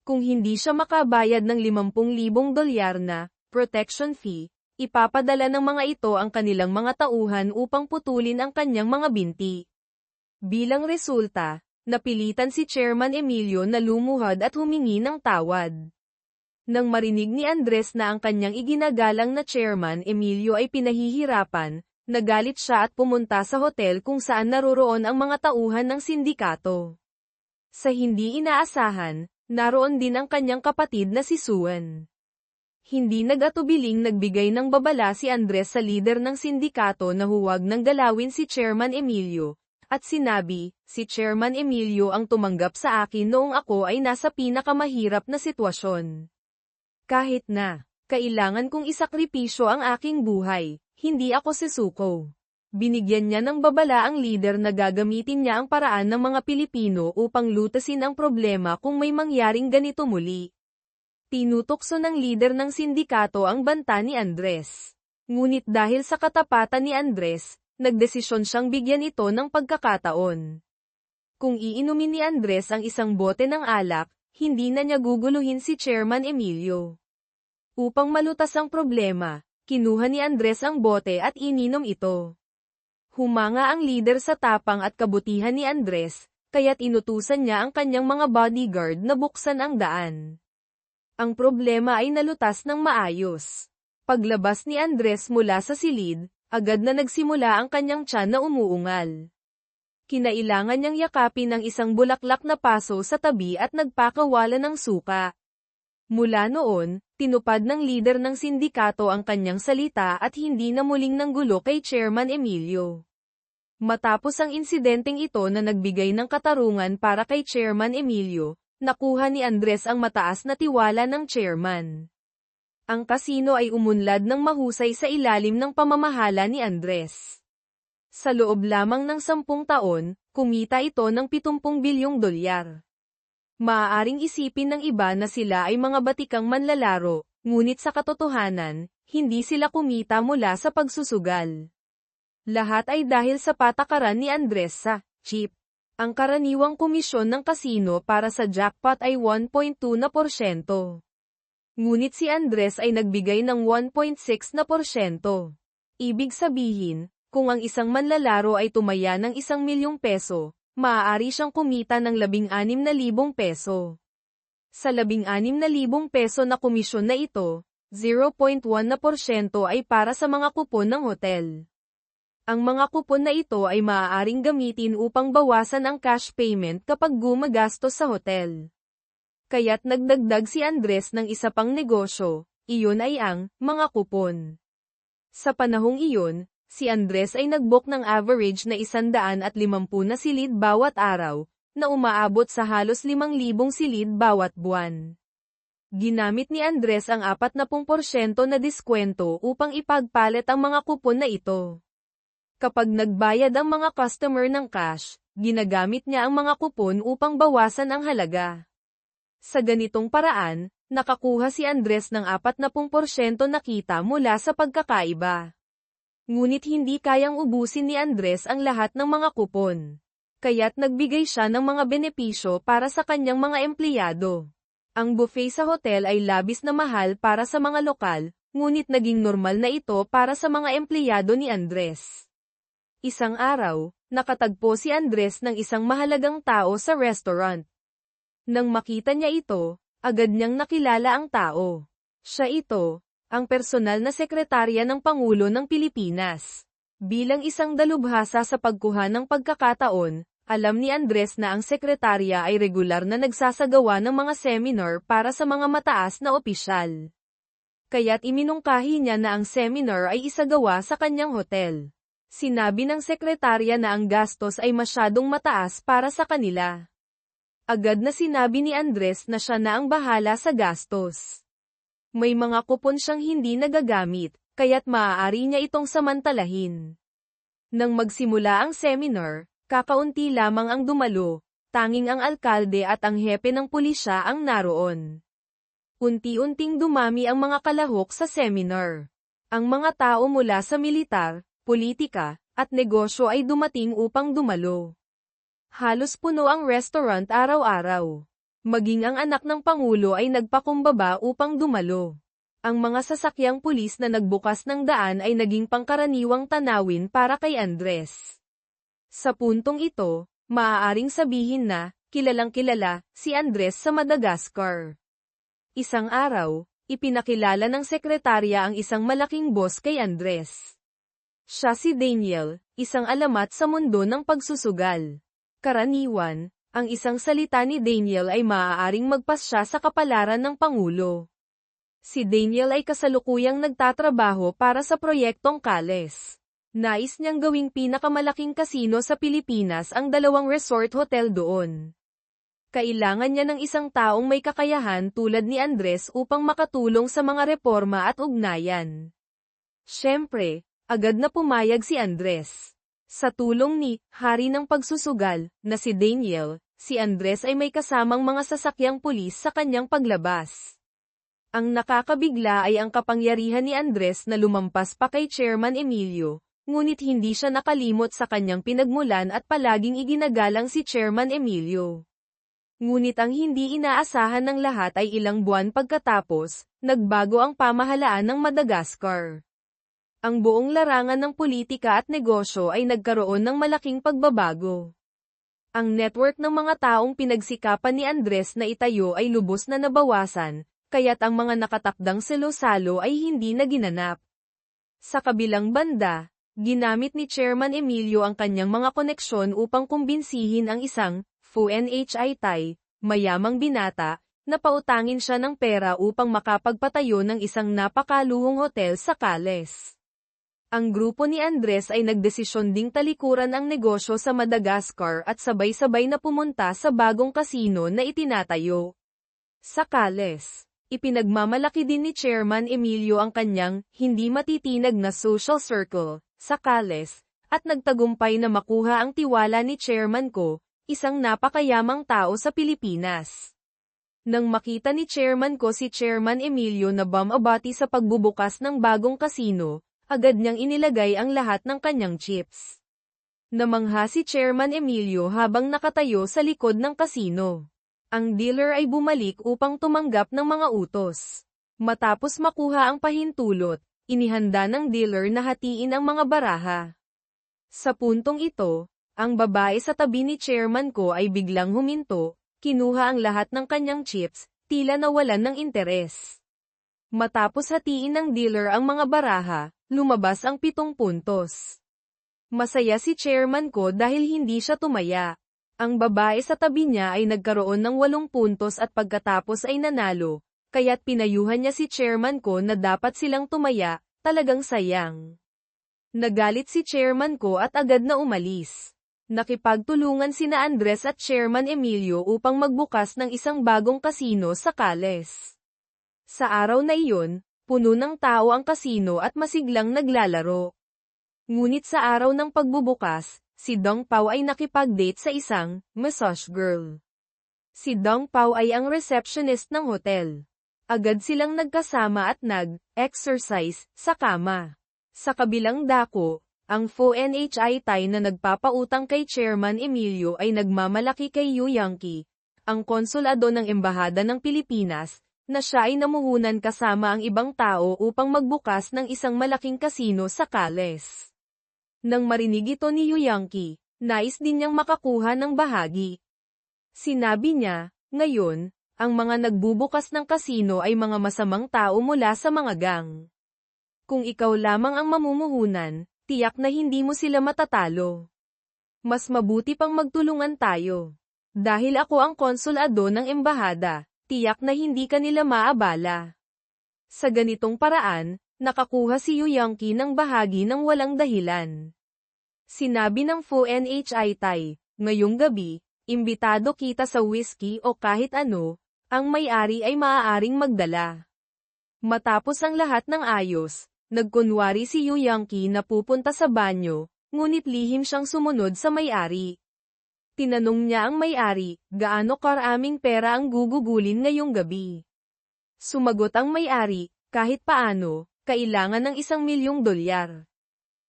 Kung hindi siya makabayad ng 50,000 dolyar na protection fee, ipapadala ng mga ito ang kanilang mga tauhan upang putulin ang kanyang mga binti. Bilang resulta, napilitan si Chairman Emilio na lumuhad at humingi ng tawad. Nang marinig ni Andres na ang kanyang iginagalang na Chairman Emilio ay pinahihirapan, nagalit siya at pumunta sa hotel kung saan naroroon ang mga tauhan ng sindikato. Sa hindi inaasahan, naroon din ang kanyang kapatid na si Suan. Hindi nag-atubiling nagbigay ng babala si Andres sa lider ng sindikato na huwag nang galawin si Chairman Emilio, at sinabi, si Chairman Emilio ang tumanggap sa akin noong ako ay nasa pinakamahirap na sitwasyon. Kahit na, kailangan kong isakripisyo ang aking buhay, hindi ako susuko. Binigyan niya ng babala ang leader na gagamitin niya ang paraan ng mga Pilipino upang lutasin ang problema kung may mangyaring ganito muli. Tinutokso ng leader ng sindikato ang banta ni Andres. Ngunit dahil sa katapatan ni Andres, nagdesisyon siyang bigyan ito ng pagkakataon. Kung iinumin ni Andres ang isang bote ng alak, hindi na niya guguluhin si Chairman Emilio. Upang malutas ang problema, kinuha ni Andres ang bote at ininom ito. Humanga ang leader sa tapang at kabutihan ni Andres, kaya't inutusan niya ang kanyang mga bodyguard na buksan ang daan. Ang problema ay nalutas ng maayos. Paglabas ni Andres mula sa silid, agad na nagsimula ang kanyang tiyan na umuungal. Kinailangan niyang yakapin ang isang bulaklak na paso sa tabi at nagpakawala ng suka. Mula noon, tinupad ng leader ng sindikato ang kanyang salita at hindi na muling nanggulo kay Chairman Emilio. Matapos ang insidenteng ito na nagbigay ng katarungan para kay Chairman Emilio, nakuha ni Andres ang mataas na tiwala ng chairman. Ang kasino ay umunlad ng mahusay sa ilalim ng pamamahala ni Andres. Sa loob lamang ng 10 taon, kumita ito ng 70 bilyong dolyar. Maaaring isipin ng iba na sila ay mga batikang manlalaro, ngunit sa katotohanan, hindi sila kumita mula sa pagsusugal. Lahat ay dahil sa patakaran ni Andres sa chip. Ang karaniwang komisyon ng kasino para sa jackpot ay 1.2%. Ngunit si Andres ay nagbigay ng 1.6%. Ibig sabihin, kung ang isang manlalaro ay tumaya ng 1 milyong peso, maaari siyang kumita ng 16,000 peso. Sa 16,000 peso na komisyon na ito, 0.1% ay para sa mga kupon ng hotel. Ang mga kupon na ito ay maaaring gamitin upang bawasan ang cash payment kapag gumagastos sa hotel. Kaya't nagdagdag si Andres ng isa pang negosyo, iyon ay ang mga kupon. Sa panahong iyon, si Andres ay nag-book ng average na 150 na silid bawat araw, na umaabot sa halos 5,000 silid bawat buwan. Ginamit ni Andres ang 40% na diskwento upang ipagpalit ang mga kupon na ito. Kapag nagbayad ang mga customer ng cash, ginagamit niya ang mga kupon upang bawasan ang halaga. Sa ganitong paraan, nakakuha si Andres ng 40% na kita mula sa pagkakaiba. Ngunit hindi kayang ubusin ni Andres ang lahat ng mga kupon. Kaya't nagbigay siya ng mga benepisyo para sa kanyang mga empleyado. Ang buffet sa hotel ay labis na mahal para sa mga lokal, ngunit naging normal na ito para sa mga empleyado ni Andres. Isang araw, nakatagpo si Andres ng isang mahalagang tao sa restaurant. Nang makita niya ito, agad niyang nakilala ang tao. Siya ito, ang personal na sekretarya ng Pangulo ng Pilipinas. Bilang isang dalubhasa sa pagkuha ng pagkakataon, alam ni Andres na ang sekretarya ay regular na nagsasagawa ng mga seminar para sa mga mataas na opisyal. Kaya't iminungkahi niya na ang seminar ay isagawa sa kanyang hotel. Sinabi ng sekretarya na ang gastos ay masyadong mataas para sa kanila. Agad na sinabi ni Andres na siya na ang bahala sa gastos. May mga kupon siyang hindi nagagamit, kaya't maaari niya itong samantalahin. Nang magsimula ang seminar, kakaunti lamang ang dumalo, tanging ang alkalde at ang hepe ng pulisya ang naroon. Unti-unting dumami ang mga kalahok sa seminar. Ang mga tao mula sa militar, politika, at negosyo ay dumating upang dumalo. Halos puno ang restaurant araw-araw. Maging ang anak ng Pangulo ay nagpakumbaba upang dumalo. Ang mga sasakyang pulis na nagbukas ng daan ay naging pangkaraniwang tanawin para kay Andres. Sa puntong ito, maaaring sabihin na, kilalang-kilala, si Andres sa Madagascar. Isang araw, ipinakilala ng sekretarya ang isang malaking boss kay Andres. Siya si Daniel, isang alamat sa mundo ng pagsusugal. Karaniwan, ang isang salita ni Daniel ay maaaring magpasya sa kapalaran ng Pangulo. Si Daniel ay kasalukuyang nagtatrabaho para sa proyektong Kales. Nais niyang gawing pinakamalaking kasino sa Pilipinas ang 2 resort hotel doon. Kailangan niya ng isang taong may kakayahan tulad ni Andres upang makatulong sa mga reforma at ugnayan. Siyempre, agad na pumayag si Andres. Sa tulong ni Hari ng Pagsusugal, na si Daniel, si Andres ay may kasamang mga sasakyang pulis sa kanyang paglabas. Ang nakakabigla ay ang kapangyarihan ni Andres na lumampas pa kay Chairman Emilio, ngunit hindi siya nakalimot sa kanyang pinagmulan at palaging iginagalang si Chairman Emilio. Ngunit ang hindi inaasahan ng lahat ay ilang buwan pagkatapos, nagbago ang pamahalaan ng Madagascar. Ang buong larangan ng politika at negosyo ay nagkaroon ng malaking pagbabago. Ang network ng mga taong pinagsikapan ni Andres na itayo ay lubos na nabawasan, kaya't ang mga nakatakdang salo-salo ay hindi na ginanap. Sa kabilang banda, ginamit ni Chairman Emilio ang kanyang mga koneksyon upang kumbinsihin ang isang FUNHI-Thai, mayamang binata, na pautangin siya ng pera upang makapagpatayo ng isang napakaluhong hotel sa Cales. Ang grupo ni Andres ay nagdesisyon ding talikuran ang negosyo sa Madagascar at sabay-sabay na pumunta sa bagong kasino na itinatayo sa Cales. Ipinagmamalaki din ni Chairman Emilio ang kanyang hindi matitinag na social circle sa Cales, at nagtagumpay na makuha ang tiwala ni Chairman Ko, isang napakayamang tao sa Pilipinas. Nang makita ni Chairman Ko si Chairman Emilio na bumabati sa pagbubukas ng bagong kasino, agad niyang inilagay ang lahat ng kanyang chips. Namangha si Chairman Emilio habang nakatayo sa likod ng kasino. Ang dealer ay bumalik upang tumanggap ng mga utos. Matapos makuha ang pahintulot, inihanda ng dealer na hatiin ang mga baraha. Sa puntong ito, ang babae sa tabi ni Chairman Ko ay biglang huminto, kinuha ang lahat ng kanyang chips, tila nawalan ng interes. Matapos hatiin ng dealer ang mga baraha, lumabas ang 7 puntos. Masaya si Chairman Ko dahil hindi siya tumaya. Ang babae sa tabi niya ay nagkaroon ng 8 puntos at pagkatapos ay nanalo, kaya't pinayuhan niya si Chairman Ko na dapat silang tumaya, talagang sayang. Nagalit si Chairman Ko at agad na umalis. Nakipagtulungan sina Andres at Chairman Emilio upang magbukas ng isang bagong kasino sa Cales. Sa araw na iyon, puno ng tao ang kasino at masiglang naglalaro. Ngunit sa araw ng pagbubukas, si Dong Pao ay nakipag-date sa isang massage girl. Si Dong Pao ay ang receptionist ng hotel. Agad silang nagkasama at nag-exercise sa kama. Sa kabilang dako, ang FUNHI-Thai na nagpapautang kay Chairman Emilio ay nagmamalaki kay Yu Yangki, ang konsulado ng Embahada ng Pilipinas, na siya ay namuhunan kasama ang ibang tao upang magbukas ng isang malaking kasino sa Cales. Nang marinig ito ni Yu Yangki, nais din niyang makakuha ng bahagi. Sinabi niya, ngayon, ang mga nagbubukas ng kasino ay mga masamang tao mula sa mga gang. Kung ikaw lamang ang mamumuhunan, tiyak na hindi mo sila matatalo. Mas mabuti pang magtulungan tayo. Dahil ako ang konsulado ng embahada, tiyak na hindi ka nila maabala. Sa ganitong paraan, nakakuha si Yu Yangki ng bahagi ng walang dahilan. Sinabi ng FUNHI-Thai, ngayong gabi, imbitado kita sa whiskey o kahit ano, ang may-ari ay maaaring magdala. Matapos ang lahat ng ayos, nagkunwari si Yu Yangki na pupunta sa banyo, ngunit lihim siyang sumunod sa may-ari. Tinanong niya ang may-ari, gaano karaming pera ang gugugulin ngayong gabi. Sumagot ang may-ari, kahit paano, kailangan ng $1,000,000.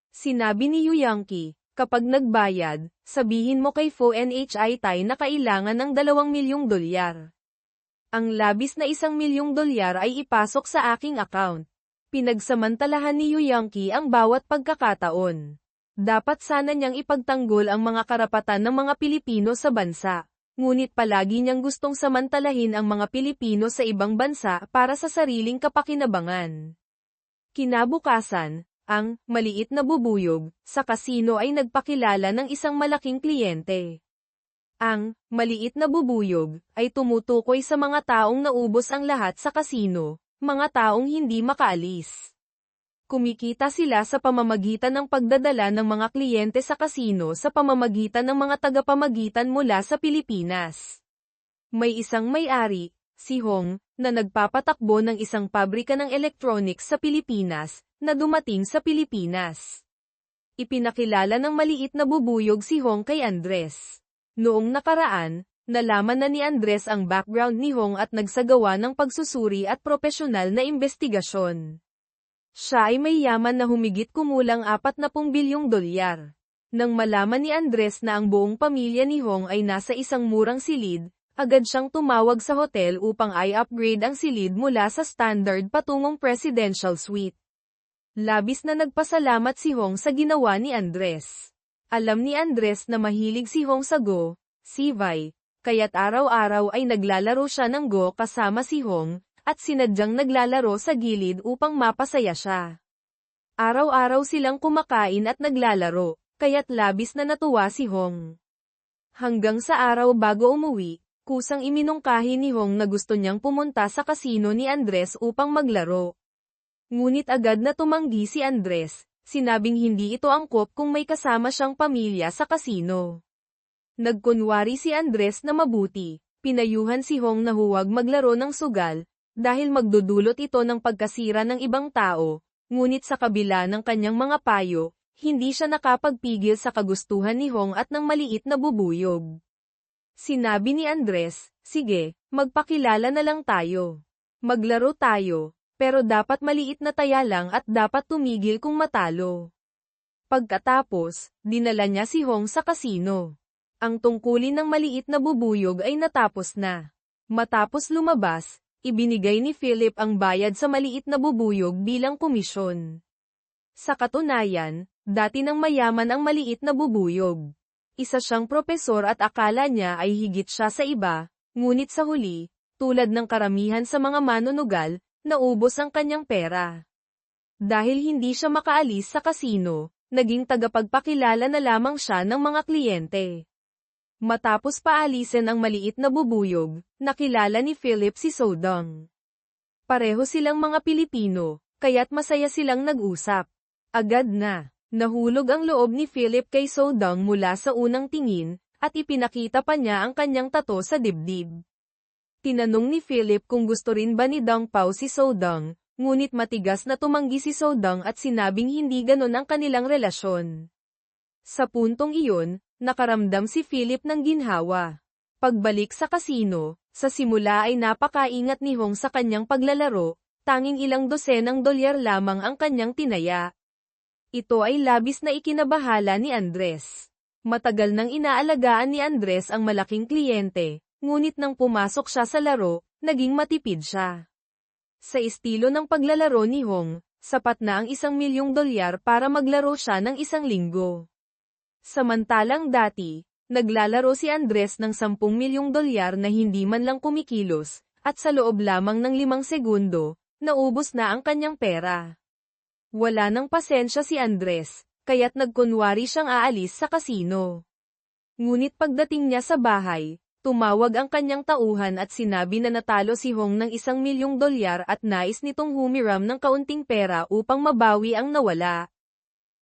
Sinabi ni Yu Yangki, kapag nagbayad, sabihin mo kay FUNHI-Thai na kailangan ng $2,000,000. Ang labis na $1,000,000 ay ipasok sa aking account. Pinagsamantalahan ni Yu Yangki ang bawat pagkakataon. Dapat sana niyang ipagtanggol ang mga karapatan ng mga Pilipino sa bansa. Ngunit palagi niyang gustong samantalahin ang mga Pilipino sa ibang bansa para sa sariling kapakinabangan. Kinabukasan, ang maliit na bubuyog sa kasino ay nagpakilala ng isang malaking kliyente. Ang maliit na bubuyog ay tumutukoy sa mga taong naubos ang lahat sa kasino, mga taong hindi makaalis. Kumikita sila sa pamamagitan ng pagdadala ng mga kliyente sa kasino sa pamamagitan ng mga tagapamagitan mula sa Pilipinas. May isang may-ari, si Hong, na nagpapatakbo ng isang pabrika ng electronics sa Pilipinas, na dumating sa Pilipinas. Ipinakilala ng maliit na bubuyog si Hong kay Andres. Noong nakaraan, nalaman na ni Andres ang background ni Hong at nagsagawa ng pagsusuri at propesyonal na investigasyon. Siya ay may yaman na humigit kumulang 40 bilyong dolyar. Nang malaman ni Andres na ang buong pamilya ni Hong ay nasa isang murang silid, agad siyang tumawag sa hotel upang i-upgrade ang silid mula sa standard patungong presidential suite. Labis na nagpasalamat si Hong sa ginawa ni Andres. Alam ni Andres na mahilig si Hong sa Go, Sivay, kaya't araw-araw ay naglalaro siya ng Go kasama si Hong, at sinadyang naglalaro sa gilid upang mapasaya siya. Araw-araw silang kumakain at naglalaro, kaya't labis na natuwa si Hong. Hanggang sa araw bago umuwi, kusang iminungkahi ni Hong na gusto niyang pumunta sa kasino ni Andres upang maglaro. Ngunit agad na tumanggi si Andres, sinabing hindi ito angkop kung may kasama siyang pamilya sa kasino. Nagkunwari si Andres na mabuti, pinayuhan si Hong na huwag maglaro ng sugal, dahil magdudulot ito ng pagkasira ng ibang tao, ngunit sa kabila ng kanyang mga payo, hindi siya nakapagpigil sa kagustuhan ni Hong at ng maliit na bubuyog. Sinabi ni Andres, sige, magpakilala na lang tayo. Maglaro tayo, pero dapat maliit na taya lang at dapat tumigil kung matalo. Pagkatapos, dinala niya si Hong sa kasino. Ang tungkulin ng maliit na bubuyog ay natapos na. Matapos lumabas, ibinigay ni Philip ang bayad sa maliit na bubuyog bilang komisyon. Sa katunayan, dati nang mayaman ang maliit na bubuyog. Isa siyang propesor at akala niya ay higit siya sa iba, ngunit sa huli, tulad ng karamihan sa mga manunugal, naubos ang kanyang pera. Dahil hindi siya makaalis sa kasino, naging tagapagpakilala na lamang siya ng mga kliyente. Matapos paalisin ang maliit na bubuyog, nakilala ni Philip si Sodong. Pareho silang mga Pilipino, kaya't masaya silang nag-usap. Agad na, nahulog ang loob ni Philip kay Sodong mula sa unang tingin, at ipinakita pa niya ang kanyang tato sa dibdib. Tinanong ni Philip kung gusto rin ba ni Dong Pao si Sodong, ngunit matigas na tumanggi si Sodong at sinabing hindi ganon ang kanilang relasyon. Sa puntong iyon, nakaramdam si Philip ng ginhawa. Pagbalik sa kasino, sa simula ay napakaingat ni Hong sa kanyang paglalaro, tanging ilang dosenang dolyar lamang ang kanyang tinaya. Ito ay labis na ikinabahala ni Andres. Matagal nang inaalagaan ni Andres ang malaking kliyente, ngunit nang pumasok siya sa laro, naging matipid siya. Sa estilo ng paglalaro ni Hong, sapat na ang $1,000,000 para maglaro siya ng 1 linggo. Samantalang dati, naglalaro si Andres ng $10,000,000 na hindi man lang kumikilos, at sa loob lamang ng 5 segundo, naubos na ang kanyang pera. Wala nang pasensya si Andres, kaya't nagkunwari siyang aalis sa kasino. Ngunit pagdating niya sa bahay, tumawag ang kanyang tauhan at sinabi na natalo si Hong ng $1,000,000 at nais nitong humiram ng kaunting pera upang mabawi ang nawala.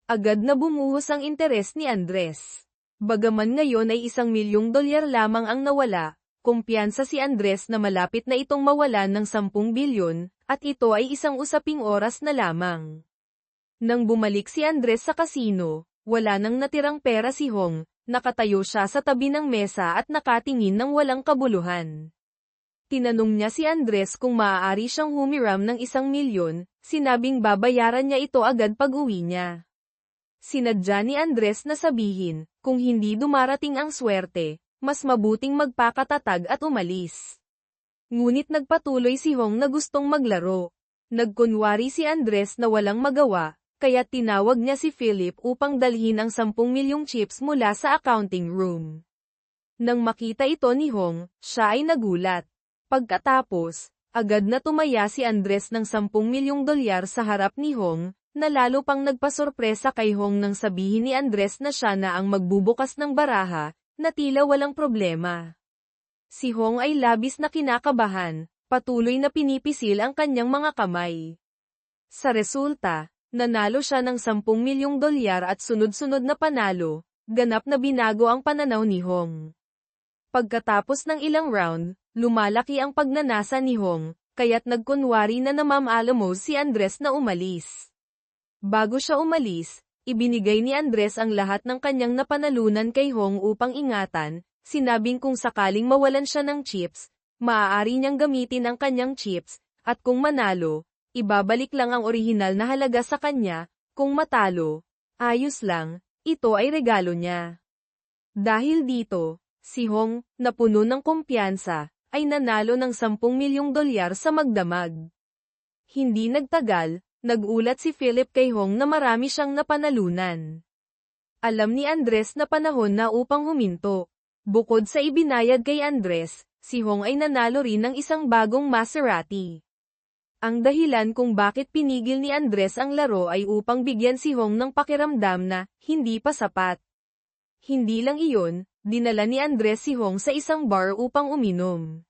Agad na bumuhos ang interes ni Andres. Bagaman ngayon ay $1,000,000 lamang ang nawala, kumpiyansa si Andres na malapit na itong mawalan ng 10 bilyon, at ito ay isang usaping oras na lamang. Nang bumalik si Andres sa kasino, wala nang natirang pera si Hong, nakatayo siya sa tabi ng mesa at nakatingin ng walang kabuluhan. Tinanong niya si Andres kung maaari siyang humiram ng 1,000,000, sinabing babayaran niya ito agad pag-uwi niya. Sinadya ni Andres na sabihin, kung hindi dumarating ang swerte, mas mabuting magpakatatag at umalis. Ngunit nagpatuloy si Hong na gustong maglaro. Nagkunwari si Andres na walang magawa, kaya tinawag niya si Philip upang dalhin ang 10,000,000 chips mula sa accounting room. Nang makita ito ni Hong, siya ay nagulat. Pagkatapos, agad na tumaya si Andres ng $10,000,000 sa harap ni Hong, na lalo pang nagpasorpresa kay Hong nang sabihin ni Andres na siya na ang magbubukas ng baraha, na tila walang problema. Si Hong ay labis na kinakabahan, patuloy na pinipisil ang kanyang mga kamay. Sa resulta, nanalo siya ng 10 milyong dolyar at sunod-sunod na panalo, ganap na binago ang pananaw ni Hong. Pagkatapos ng ilang round, lumalaki ang pagnanasa ni Hong, kaya't nagkunwari na namamaalamo si Andres na umalis. Bago siya umalis, ibinigay ni Andres ang lahat ng kanyang napanalunan kay Hong upang ingatan, sinabing kung sakaling mawalan siya ng chips, maaari niyang gamitin ang kanyang chips, at kung manalo, ibabalik lang ang orihinal na halaga sa kanya, kung matalo, ayos lang, ito ay regalo niya. Dahil dito, si Hong, na puno ng kumpiyansa, ay nanalo ng 10 milyong dolyar sa magdamag. Hindi nagtagal, nag-ulat si Philip kay Hong na marami siyang napanalunan. Alam ni Andres na panahon na upang huminto. Bukod sa ibinayad kay Andres, si Hong ay nanalo rin ng isang bagong Maserati. Ang dahilan kung bakit pinigil ni Andres ang laro ay upang bigyan si Hong ng pakiramdam na hindi pa sapat. Hindi lang iyon, dinala ni Andres si Hong sa isang bar upang uminom.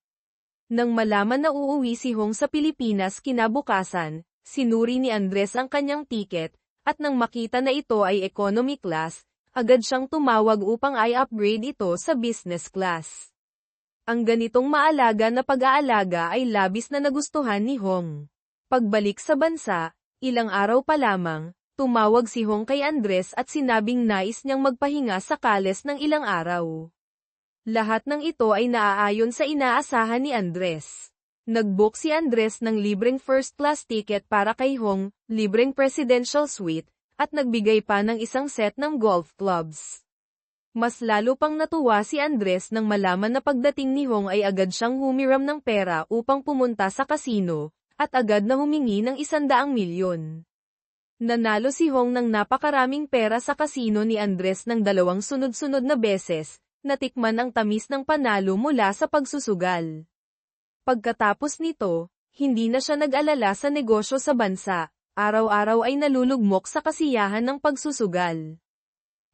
Nang malaman na uuwi si Hong sa Pilipinas kinabukasan, sinuri ni Andres ang kanyang tiket, at nang makita na ito ay economy class, agad siyang tumawag upang i-upgrade ito sa business class. Ang ganitong maalaga na pag-aalaga ay labis na nagustuhan ni Hong. Pagbalik sa bansa, ilang araw pa lamang, tumawag si Hong kay Andres at sinabing nais niyang magpahinga sa Kales ng ilang araw. Lahat ng ito ay naaayon sa inaasahan ni Andres. Nag-book si Andres ng libreng first-class ticket para kay Hong, libreng presidential suite, at nagbigay pa ng isang set ng golf clubs. Mas lalo pang natuwa si Andres nang malaman na pagdating ni Hong ay agad siyang humiram ng pera upang pumunta sa kasino, at agad na humingi ng 100 milyon. Nanalo si Hong ng napakaraming pera sa kasino ni Andres ng 2 sunod-sunod na beses, natikman ang tamis ng panalo mula sa pagsusugal. Pagkatapos nito, hindi na siya nag-alala sa negosyo sa bansa, araw-araw ay nalulugmok sa kasiyahan ng pagsusugal.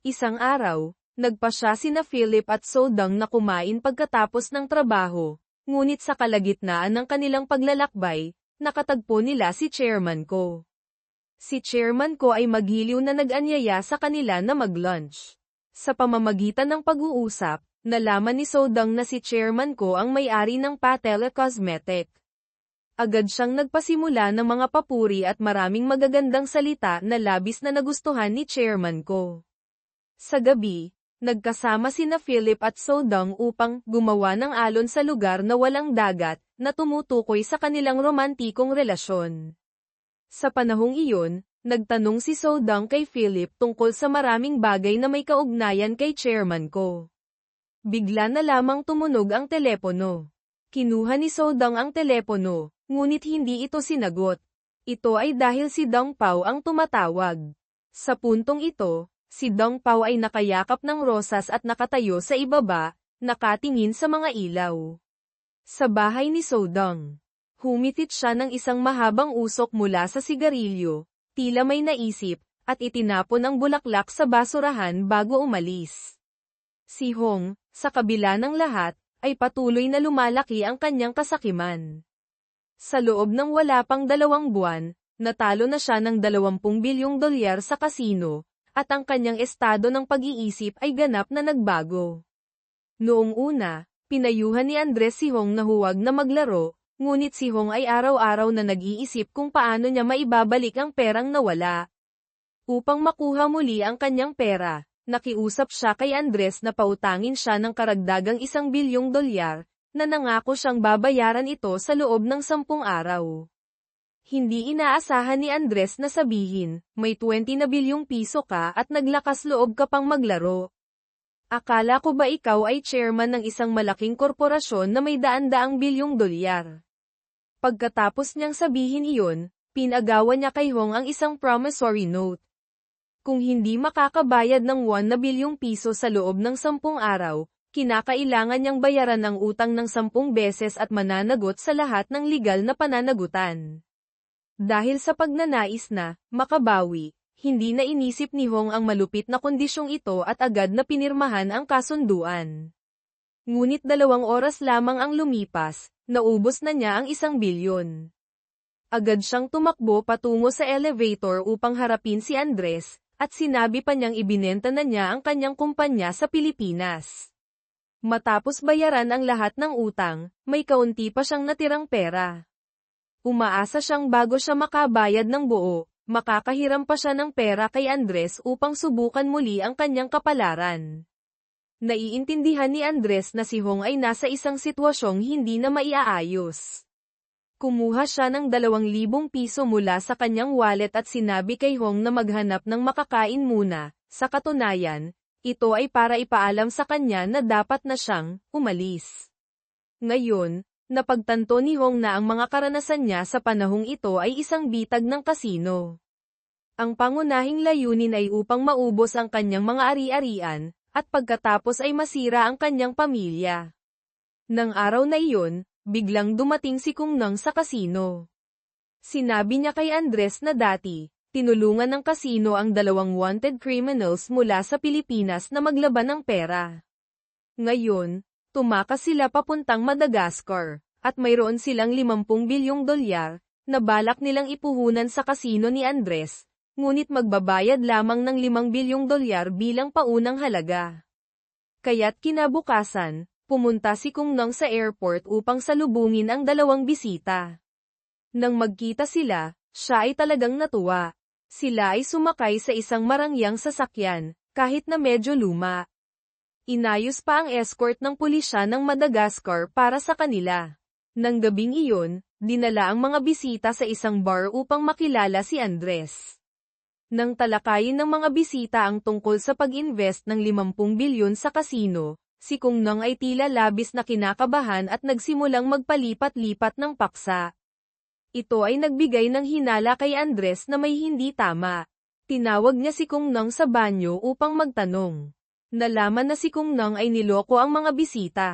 Isang araw, nagpa siya sina Philip at Sodang na kumain pagkatapos ng trabaho, ngunit sa kalagitnaan ng kanilang paglalakbay, nakatagpo nila si Chairman Ko. Si Chairman Ko ay maghiliw na nag-anyaya sa kanila na mag-lunch. Sa pamamagitan ng pag-uusap, nalaman ni Sodang na si Chairman Ko ang may-ari ng Patella Cosmetic. Agad siyang nagpasimula ng mga papuri at maraming magagandang salita na labis na nagustuhan ni Chairman Ko. Sa gabi, nagkasama sina Philip at Sodang upang gumawa ng alon sa lugar na walang dagat, na tumutukoy sa kanilang romantikong relasyon. Sa panahong iyon, nagtanong si Sodang kay Philip tungkol sa maraming bagay na may kaugnayan kay Chairman Ko. Bigla na lamang tumunog ang telepono. Kinuha ni Sodang ang telepono, ngunit hindi ito sinagot. Ito ay dahil si Dong Pao ang tumatawag. Sa puntong ito, si Dong Pao ay nakayakap ng rosas at nakatayo sa ibaba, nakatingin sa mga ilaw. Sa bahay ni Sodang, humitit siya ng isang mahabang usok mula sa sigarilyo, tila may naisip, at itinapon ang bulaklak sa basurahan bago umalis. Si Hong, sa kabila ng lahat, ay patuloy na lumalaki ang kanyang kasakiman. Sa loob ng wala pang 2 buwan, natalo na siya ng 20 bilyong dolyar sa kasino, at ang kanyang estado ng pag-iisip ay ganap na nagbago. Noong una, pinayuhan ni Andres si Hong na huwag na maglaro, ngunit si Hong ay araw-araw na nag-iisip kung paano niya maibabalik ang perang nawala. Upang makuha muli ang kanyang pera, nakiusap siya kay Andres na pautangin siya ng karagdagang 1 bilyong dolyar, na nangako siyang babayaran ito sa loob ng 10 araw. Hindi inaasahan ni Andres na sabihin, may 20 na bilyong piso ka at naglakas loob ka pang maglaro. Akala ko ba ikaw ay chairman ng isang malaking korporasyon na may daan-daang bilyong dolyar? Pagkatapos niyang sabihin iyon, pinagawa niya kay Hong ang isang promissory note. Kung hindi makakabayad ng 1 na bilyong piso sa loob ng 10 araw, kinakailangan niyang bayaran ang utang ng 10 beses at mananagot sa lahat ng legal na pananagutan. Dahil sa pagnanais na makabawi, hindi na inisip ni Hong ang malupit na kondisyong ito at agad na pinirmahan ang kasunduan. Ngunit 2 oras lamang ang lumipas, naubos na niya ang 1 bilyon. Agad siyang tumakbo patungo sa elevator upang harapin si Andres, at sinabi pa niyang ibinenta na niya ang kanyang kumpanya sa Pilipinas. Matapos bayaran ang lahat ng utang, may kaunti pa siyang natirang pera. Umaasa siyang bago siya makabayad ng buo, makakahiram pa siya ng pera kay Andres upang subukan muli ang kanyang kapalaran. Naiintindihan ni Andres na si Hong ay nasa isang sitwasyong hindi na maiaayos. Kumuha siya ng 2,000 piso mula sa kanyang wallet at sinabi kay Hong na maghanap ng makakain muna. Sa katunayan, ito ay para ipaalam sa kanya na dapat na siyang umalis. Ngayon, napagtanto ni Hong na ang mga karanasan niya sa panahong ito ay isang bitag ng kasino. Ang pangunahing layunin ay upang maubos ang kanyang mga ari-arian, at pagkatapos ay masira ang kanyang pamilya. Nang araw na iyon, biglang dumating si Kung Nang sa kasino. Sinabi niya kay Andres na dati, tinulungan ng kasino ang 2 wanted criminals mula sa Pilipinas na maglaban ng pera. Ngayon, tumakas sila papuntang Madagascar, at mayroon silang 50 bilyong dolyar, na balak nilang ipuhunan sa kasino ni Andres, ngunit magbabayad lamang ng 5 bilyong dolyar bilang paunang halaga. Kaya't kinabukasan, pumunta si Kung Nang sa airport upang salubungin ang 2 bisita. Nang magkita sila, siya ay talagang natuwa. Sila ay sumakay sa isang marangyang sasakyan, kahit na medyo luma. Inayos pa ang escort ng pulisya ng Madagascar para sa kanila. Nang gabing iyon, dinala ang mga bisita sa isang bar upang makilala si Andres. Nang talakayin ng mga bisita ang tungkol sa pag-invest ng 50 bilyon sa kasino, si Kung Nang ay tila labis na kinakabahan at nagsimulang magpalipat-lipat ng paksa. Ito ay nagbigay ng hinala kay Andres na may hindi tama. Tinawag niya si Kung Nang sa banyo upang magtanong. Nalaman na si Kung Nang ay niloko ang mga bisita.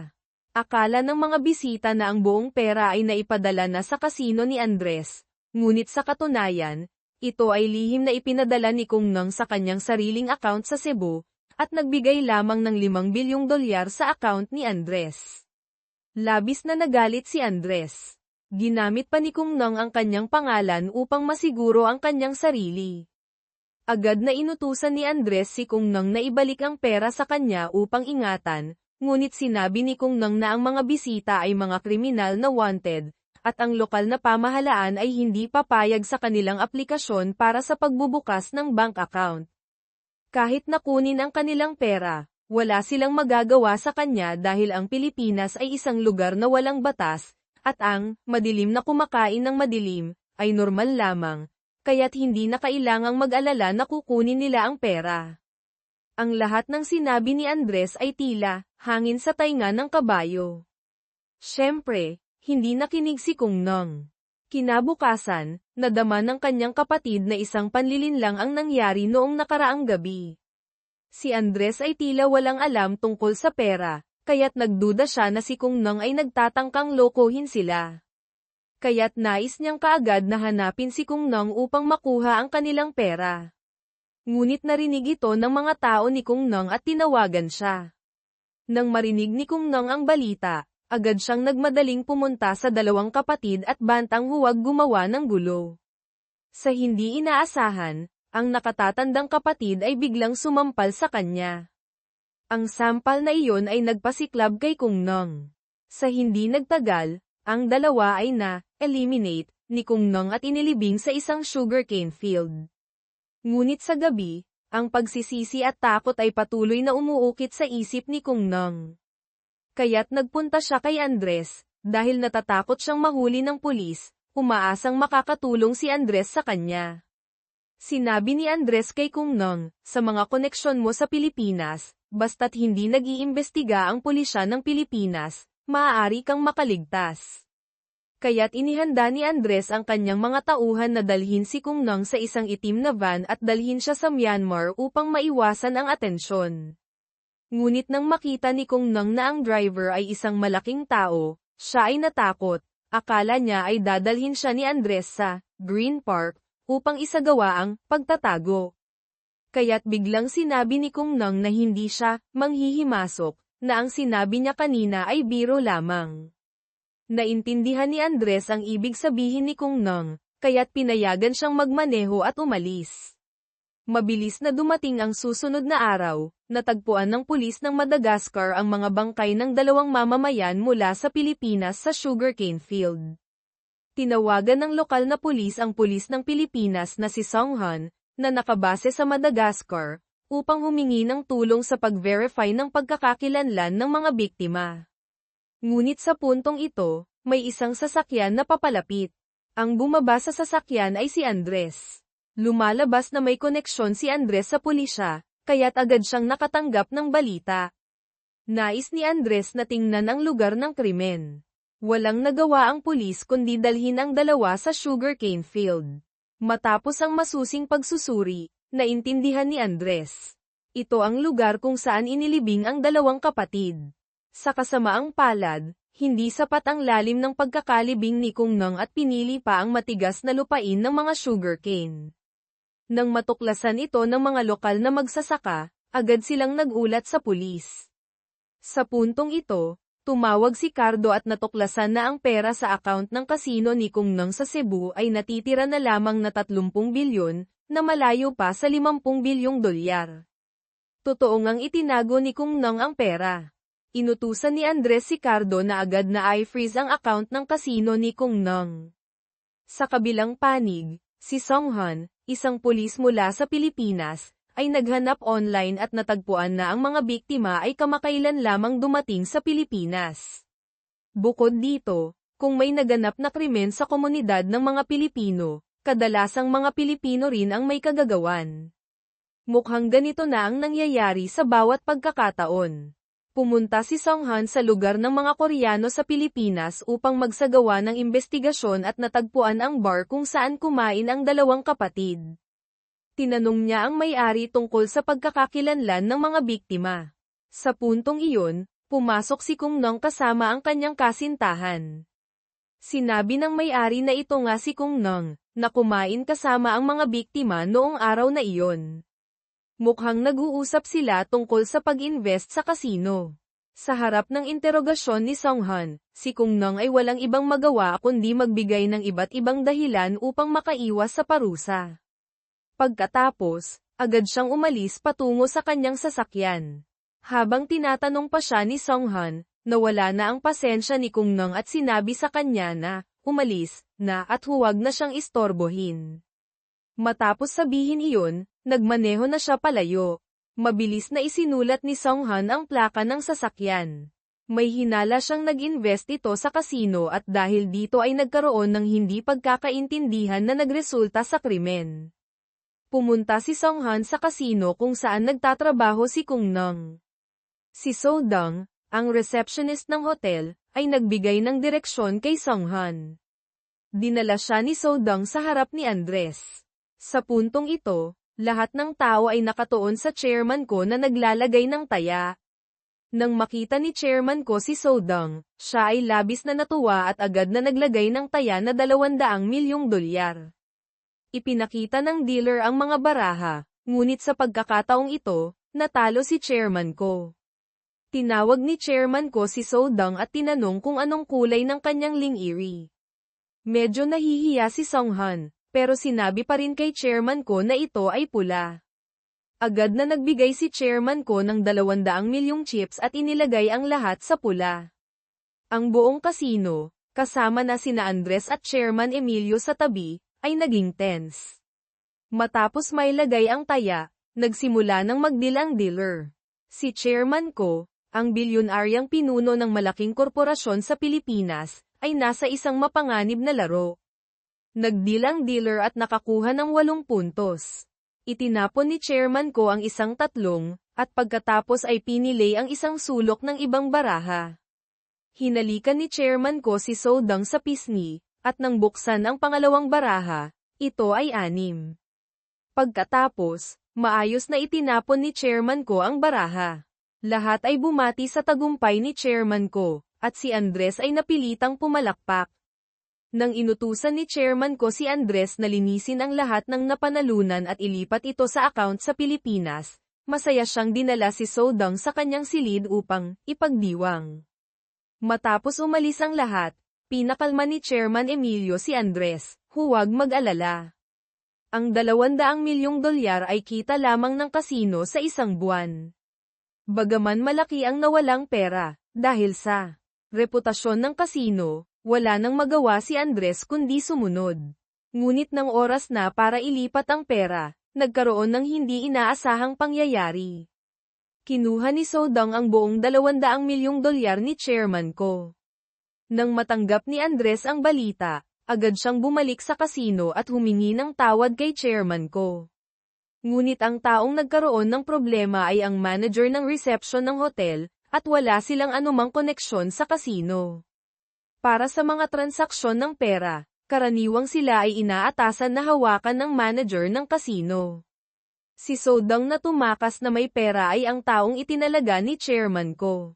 Akala ng mga bisita na ang buong pera ay naipadala na sa kasino ni Andres, ngunit sa katunayan, ito ay lihim na ipinadala ni Kung Nang sa kanyang sariling account sa Cebu, at nagbigay lamang ng 5 bilyong dolyar sa account ni Andres. Labis na nagalit si Andres. Ginamit pa ni Kung Nang ang kanyang pangalan upang masiguro ang kanyang sarili. Agad na inutusan ni Andres si Kung Nang na ibalik ang pera sa kanya upang ingatan, ngunit sinabi ni Kung Nang na ang mga bisita ay mga kriminal na wanted, at ang lokal na pamahalaan ay hindi papayag sa kanilang aplikasyon para sa pagbubukas ng bank account. Kahit nakunin ang kanilang pera, wala silang magagawa sa kanya dahil ang Pilipinas ay isang lugar na walang batas, at ang madilim na kumakain ng madilim ay normal lamang, kaya't hindi na kailangang mag-alala na kukunin nila ang pera. Ang lahat ng sinabi ni Andres ay tila hangin sa tainga ng kabayo. Siyempre, hindi nakinig si Kung Nang. Kinabukasan, nadama ng kanyang kapatid na isang panlilinlang ang nangyari noong nakaraang gabi. Si Andres ay tila walang alam tungkol sa pera, kaya't nagduda siya na si Kung Nang ay nagtatangkang lokohin sila. Kaya't nais niyang kaagad na hanapin si Kung Nang upang makuha ang kanilang pera. Ngunit narinig ito ng mga tao ni Kung Nang at tinawagan siya. Nang marinig ni Kung Nang ang balita, agad siyang nagmadaling pumunta sa 2 kapatid at bantang huwag gumawa ng gulo. Sa hindi inaasahan, ang nakatatandang kapatid ay biglang sumampal sa kanya. Ang sampal na iyon ay nagpasiklab kay Kung Nang. Sa hindi nagtagal, ang dalawa ay na-eliminate ni Kung Nang at inilibing sa isang sugarcane field. Ngunit sa gabi, ang pagsisisi at takot ay patuloy na umuukit sa isip ni Kung Nang. Kaya't nagpunta siya kay Andres, dahil natatakot siyang mahuli ng pulis, umaasang makakatulong si Andres sa kanya. Sinabi ni Andres kay Kung Nang, sa mga koneksyon mo sa Pilipinas, basta't hindi nag-iimbestiga ang pulisya ng Pilipinas, maaari kang makaligtas. Kaya't inihanda ni Andres ang kanyang mga tauhan na dalhin si Kung Nang sa isang itim na van at dalhin siya sa Myanmar upang maiwasan ang atensyon. Ngunit nang makita ni Kung Nang na ang driver ay isang malaking tao, siya ay natakot. Akala niya ay dadalhin siya ni Andres sa Green Park upang isagawa ang pagtatago. Kaya't biglang sinabi ni Kung Nang na hindi siya manghihimasok, na ang sinabi niya kanina ay biro lamang. Naintindihan ni Andres ang ibig sabihin ni Kung Nang, kaya't pinayagan siyang magmaneho at umalis. Mabilis na dumating ang susunod na araw, natagpuan ng pulis ng Madagascar ang mga bangkay ng 2 mamamayan mula sa Pilipinas sa sugarcane field. Tinawagan ng lokal na pulis ang pulis ng Pilipinas na si Song Han, na nakabase sa Madagascar, upang humingi ng tulong sa pag-verify ng pagkakakilanlan ng mga biktima. Ngunit sa puntong ito, may isang sasakyan na papalapit. Ang bumaba sa sasakyan ay si Andres. Lumalabas na may koneksyon si Andres sa pulisya, kaya't agad siyang nakatanggap ng balita. Nais ni Andres na tingnan ang lugar ng krimen. Walang nagawa ang pulis kundi dalhin ang dalawa sa sugarcane field. Matapos ang masusing pagsusuri, naintindihan ni Andres. Ito ang lugar kung saan inilibing ang 2 kapatid. Sa kasamaang palad, hindi sapat ang lalim ng pagkakalibing ni Kung Nang at pinili pa ang matigas na lupain ng mga sugarcane. Nang matuklasan ito ng mga lokal na magsasaka, agad silang nagulat sa pulis. Sa puntong ito, tumawag si Cardo at natuklasan na ang pera sa account ng kasino ni Kung Nang sa Cebu ay natitira na lamang na 30 bilyon, na malayo pa sa 50 bilyong dolyar. Totoo ngang itinago ni Kung Nang ang pera. Inutusan ni Andres si Cardo na agad na i-freeze ang account ng kasino ni Kung Nang. Sa kabilang panig, si Song Han, isang pulis mula sa Pilipinas, ay naghanap online at natagpuan na ang mga biktima ay kamakailan lamang dumating sa Pilipinas. Bukod dito, kung may naganap na krimen sa komunidad ng mga Pilipino, kadalasang mga Pilipino rin ang may kagagawan. Mukhang ganito na ang nangyayari sa bawat pagkakataon. Pumunta si Song Han sa lugar ng mga Koreano sa Pilipinas upang magsagawa ng investigasyon at natagpuan ang bar kung saan kumain ang 2 kapatid. Tinanong niya ang may-ari tungkol sa pagkakakilanlan ng mga biktima. Sa puntong iyon, pumasok si Kung Nang kasama ang kanyang kasintahan. Sinabi ng may-ari na ito nga si Kung Nang, na kumain kasama ang mga biktima noong araw na iyon. Mukhang nag-uusap sila tungkol sa pag-invest sa kasino. Sa harap ng interogasyon ni Song Han, si Kung Nang ay walang ibang magawa kundi magbigay ng iba't ibang dahilan upang makaiwas sa parusa. Pagkatapos, agad siyang umalis patungo sa kanyang sasakyan. Habang tinatanong pa siya ni Song Han, nawala na ang pasensya ni Kung Nang at sinabi sa kanya na, umalis na at huwag na siyang istorbohin. Matapos sabihin iyon, nagmaneho na siya palayo. Mabilis na isinulat ni Song Han ang plaka ng sasakyan. May hinala siyang nag-invest ito sa kasino at dahil dito ay nagkaroon ng hindi pagkakaintindihan na nagresulta sa krimen. Pumunta si Song Han sa kasino kung saan nagtatrabaho si Kung Nang. Si So Dong, ang receptionist ng hotel, ay nagbigay ng direksyon kay Song Han. Dinala siya ni So Dong sa harap ni Andres. Sa puntong ito, lahat ng tao ay nakatuon sa chairman ko na naglalagay ng taya. Nang makita ni chairman ko si So Dong, siya ay labis na natuwa at agad na naglagay ng taya na 200 milyong dolyar. Ipinakita ng dealer ang mga baraha, ngunit sa pagkakataong ito, natalo si chairman ko. Tinawag ni chairman ko si So Dong at tinanong kung anong kulay ng kanyang lingiri. Medyo nahihiya si Song Han, pero sinabi pa rin kay chairman ko na ito ay pula. Agad na nagbigay si chairman ko ng 200 milyong chips at inilagay ang lahat sa pula. Ang buong kasino, kasama na sina Andres at Chairman Emilio sa tabi, ay naging tense. Matapos mailagay ang taya, nagsimula ng mag-deal ang dealer. Si chairman ko, ang bilyonaryang pinuno ng malaking korporasyon sa Pilipinas, ay nasa isang mapanganib na laro. Nag-deal ang dealer at nakakuha ng 8 puntos. Itinapon ni chairman ko ang isang 3, at pagkatapos ay pinili ang isang sulok ng ibang baraha. Hinalikan ni chairman ko si So Dong sa pisngi, at nang buksan ang pangalawang baraha, ito ay 6. Pagkatapos, maayos na itinapon ni chairman ko ang baraha. Lahat ay bumati sa tagumpay ni chairman ko, at si Andres ay napilitang pumalakpak. Nang inutusan ni chairman ko si Andres na linisin ang lahat ng napanalunan at ilipat ito sa account sa Pilipinas, masaya siyang dinala si So Dong sa kanyang silid upang ipagdiwang. Matapos umalis ang lahat, Pinakalma ni Chairman Emilio si Andres, huwag mag-alala. Ang 200 milyong dolyar ay kita lamang ng kasino sa isang buwan. Bagaman malaki ang nawalang pera, dahil sa reputasyon ng kasino, wala nang magawa si Andres kundi sumunod. Ngunit nang oras na para ilipat ang pera, nagkaroon ng hindi inaasahang pangyayari. Kinuha ni Sodong ang buong 200 milyong dolyar ni Chairman Ko. Nang matanggap ni Andres ang balita, agad siyang bumalik sa kasino at humingi ng tawad kay Chairman Ko. Ngunit ang taong nagkaroon ng problema ay ang manager ng reception ng hotel, at wala silang anumang koneksyon sa kasino. Para sa mga transaksyon ng pera, karaniwang sila ay inaatasan na hawakan ng manager ng kasino. Si Sodong na tumakas na may pera ay ang taong itinalaga ni Chairman Ko.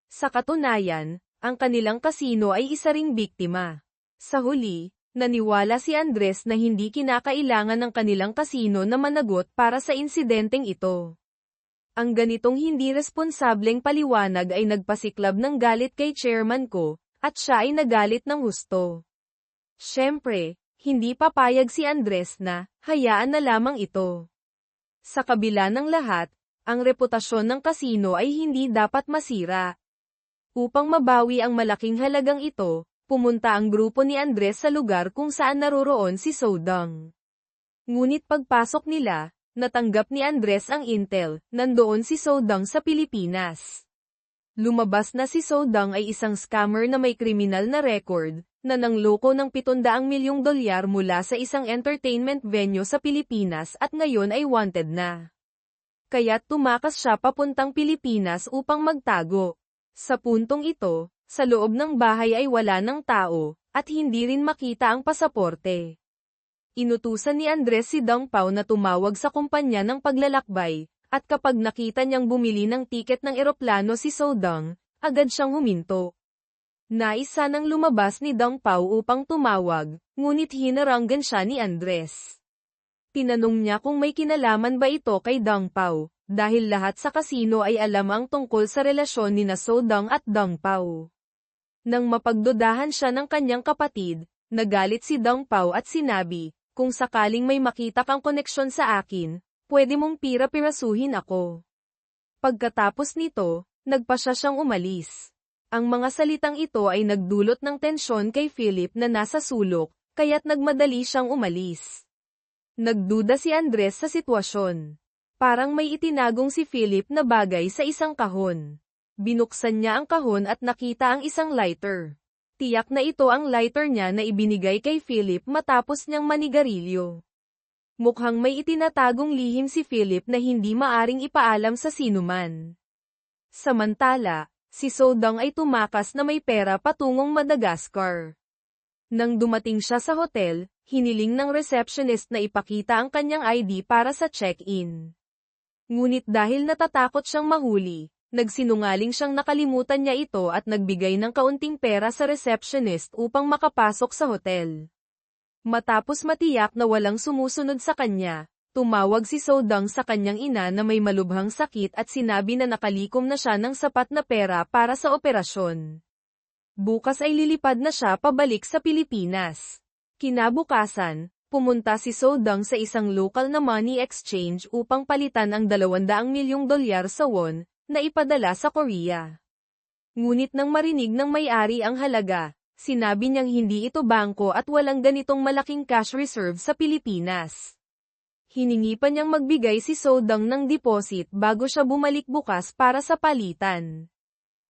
Sa katunayan, ang kanilang kasino ay isa ring biktima. Sa huli, naniwala si Andres na hindi kinakailangan ng kanilang kasino na managot para sa insidenteng ito. Ang ganitong hindi responsableng paliwanag ay nagpasiklab ng galit kay Chairman Ko, at siya ay nagalit ng husto. Siyempre, hindi papayag si Andres na, hayaan na lamang ito. Sa kabila ng lahat, ang reputasyon ng kasino ay hindi dapat masira. Upang mabawi ang malaking halagang ito, pumunta ang grupo ni Andres sa lugar kung saan naroroon si Sodong. Ngunit pagpasok nila, natanggap ni Andres ang intel, nandoon si Sodong sa Pilipinas. Lumabas na si Sodong ay isang scammer na may kriminal na record, na nangloko ng 700 milyong dolyar mula sa isang entertainment venue sa Pilipinas at ngayon ay wanted na. Kaya't tumakas siya papuntang Pilipinas upang magtago. Sa puntong ito, sa loob ng bahay ay wala ng tao, at hindi rin makita ang pasaporte. Inutusan ni Andres si Dong Pao na tumawag sa kumpanya ng paglalakbay, at kapag nakita niyang bumili ng tiket ng eroplano si Sodong, agad siyang huminto. Nais sanang lumabas ni Dong Pao upang tumawag, ngunit hinaranggan siya ni Andres. Tinanong niya kung may kinalaman ba ito kay Dong Pao, dahil lahat sa kasino ay alam ang tungkol sa relasyon ni Sodong at Dong Pao. Nang mapagdudahan siya ng kanyang kapatid, nagalit si Dong Pao at sinabi, kung sakaling may makita kang koneksyon sa akin, pwede mong pira-pirasuhin ako. Pagkatapos nito, nagpasya siyang umalis. Ang mga salitang ito ay nagdulot ng tensyon kay Philip na nasa sulok, kaya't nagmadali siyang umalis. Nagduda si Andres sa sitwasyon. Parang may itinagong si Philip na bagay sa isang kahon. Binuksan niya ang kahon at nakita ang isang lighter. Tiyak na ito ang lighter niya na ibinigay kay Philip matapos niyang manigarilyo. Mukhang may itinatagong lihim si Philip na hindi maaring ipaalam sa sinuman. Samantala, si Sodong ay tumakas na may pera patungong Madagascar. Nang dumating siya sa hotel, hiniling ng receptionist na ipakita ang kanyang ID para sa check-in. Ngunit dahil natatakot siyang mahuli, nagsinungaling siyang nakalimutan niya ito at nagbigay ng kaunting pera sa receptionist upang makapasok sa hotel. Matapos matiyak na walang sumusunod sa kanya, tumawag si Sodong sa kanyang ina na may malubhang sakit at sinabi na nakalikom na siya ng sapat na pera para sa operasyon. Bukas ay lilipad na siya pabalik sa Pilipinas. Kinabukasan, pumunta si Sodong sa isang local na money exchange upang palitan ang 200 milyong dolyar sa won, na ipadala sa Korea. Ngunit nang marinig ng may-ari ang halaga, sinabi niyang hindi ito bangko at walang ganitong malaking cash reserve sa Pilipinas. Hiningi pa niyang magbigay si Sodong ng deposit bago siya bumalik bukas para sa palitan.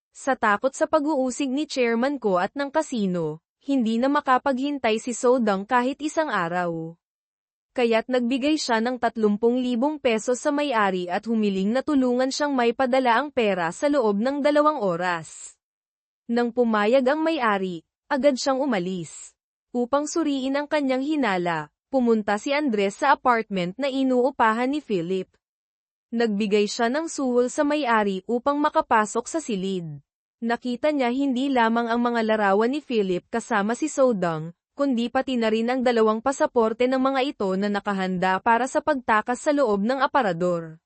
Sa takot sa pag-uusig ni Chairman Ko at ng kasino, hindi na makapaghintay si Sodong kahit isang araw. Kaya't nagbigay siya ng 30,000 pesos sa may-ari at humiling na tulungan siyang may padala ang pera sa loob ng 2 oras. Nang pumayag ang may-ari, agad siyang umalis. Upang suriin ang kanyang hinala, pumunta si Andres sa apartment na inuupahan ni Philip. Nagbigay siya ng suhol sa may-ari upang makapasok sa silid. Nakita niya hindi lamang ang mga larawan ni Philip kasama si Sodong, kundi pati na rin ang 2 pasaporte ng mga ito na nakahanda para sa pagtakas sa loob ng aparador.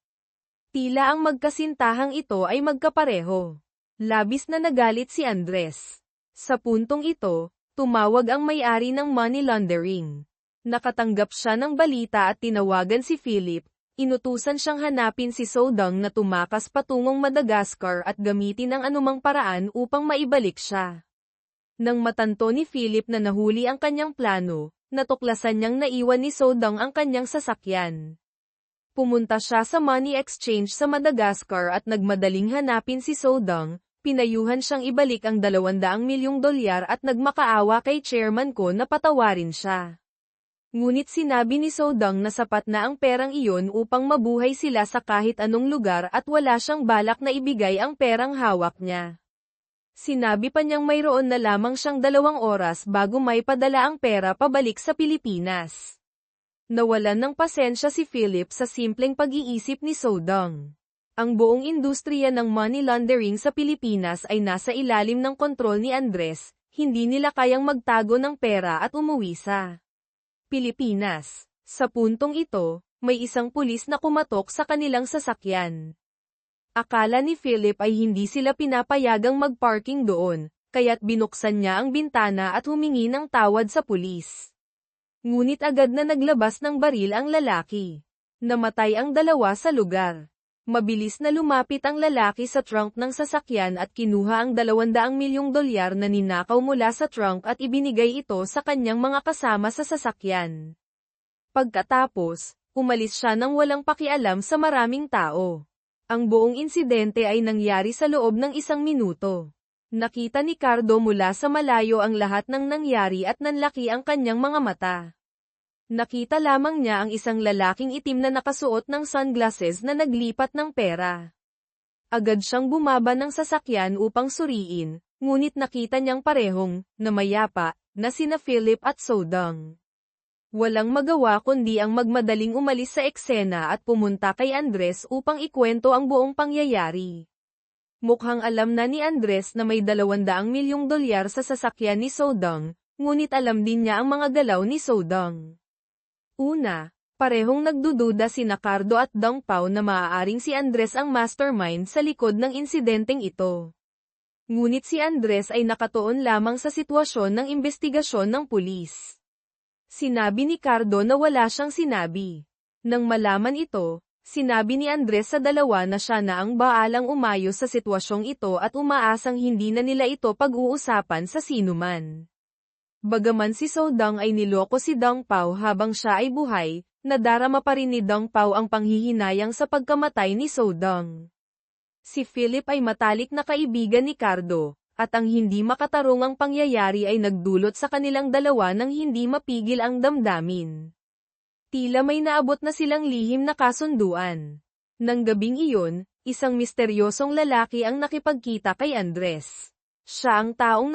Tila ang magkasintahang ito ay magkapareho. Labis na nagalit si Andres. Sa puntong ito, tumawag ang may-ari ng money laundering. Nakatanggap siya ng balita at tinawagan si Philip. Inutusan siyang hanapin si Sodong na tumakas patungong Madagascar at gamitin ang anumang paraan upang maibalik siya. Nang matanto ni Philip na nahuli ang kanyang plano, natuklasan niyang naiwan ni Sodong ang kanyang sasakyan. Pumunta siya sa money exchange sa Madagascar at nagmadaling hanapin si Sodong. Pinayuhan siyang ibalik ang 200 milyong dolyar at nagmakaawa kay chairman ko na patawarin siya. Ngunit sinabi ni Sodong na sapat na ang perang iyon upang mabuhay sila sa kahit anong lugar at wala siyang balak na ibigay ang perang hawak niya. Sinabi pa niyang mayroon na lamang siyang 2 oras bago may padala ang pera pabalik sa Pilipinas. Nawalan ng pasensya si Philip sa simpleng pag-iisip ni Sodong. Ang buong industriya ng money laundering sa Pilipinas ay nasa ilalim ng kontrol ni Andres, hindi nila kayang magtago ng pera at umuwi sa Pilipinas. Sa puntong ito, may isang pulis na kumatok sa kanilang sasakyan. Akala ni Philip ay hindi sila pinapayagang magparking doon, kaya't binuksan niya ang bintana at humingi ng tawad sa pulis. Ngunit agad na naglabas ng baril ang lalaki. Namatay ang 2 sa lugar. Mabilis na lumapit ang lalaki sa trunk ng sasakyan at kinuha ang 200 milyong dolyar na ninakaw mula sa trunk at ibinigay ito sa kanyang mga kasama sa sasakyan. Pagkatapos, umalis siya nang walang pakialam sa maraming tao. Ang buong insidente ay nangyari sa loob ng 1 minuto. Nakita ni Cardo mula sa malayo ang lahat ng nangyari at nanlaki ang kanyang mga mata. Nakita lamang niya ang isang lalaking itim na nakasuot ng sunglasses na naglipat ng pera. Agad siyang bumaba ng sasakyan upang suriin, ngunit nakita niyang parehong, na mayapa, na sina Philip at Sodong. Walang magawa kundi ang magmadaling umalis sa eksena at pumunta kay Andres upang ikwento ang buong pangyayari. Mukhang alam na ni Andres na may 200 milyong dolyar sa sasakyan ni Sodong, ngunit alam din niya ang mga galaw ni Sodong. Una, parehong nagdududa sina Cardo at Dong Pao na maaaring si Andres ang mastermind sa likod ng insidenteng ito. Ngunit si Andres ay nakatuon lamang sa sitwasyon ng investigasyon ng pulis. Sinabi ni Cardo na wala siyang sinabi. Nang malaman ito, sinabi ni Andres sa dalawa na siya na ang baalang umayos sa sitwasyong ito at umaasang hindi na nila ito pag-uusapan sa sinuman. Bagaman si Sodong ay niloko si Dong Pao habang siya ay buhay, nadarama pa rin ni Dong Pao ang panghihinayang sa pagkamatay ni Sodong. Si Philip ay matalik na kaibigan ni Cardo, at ang hindi makatarungang pangyayari ay nagdulot sa kanilang dalawa ng hindi mapigil ang damdamin. Tila may naabot na silang lihim na kasunduan. Nang gabing iyon, isang misteryosong lalaki ang nakipagkita kay Andres. Siya ang taong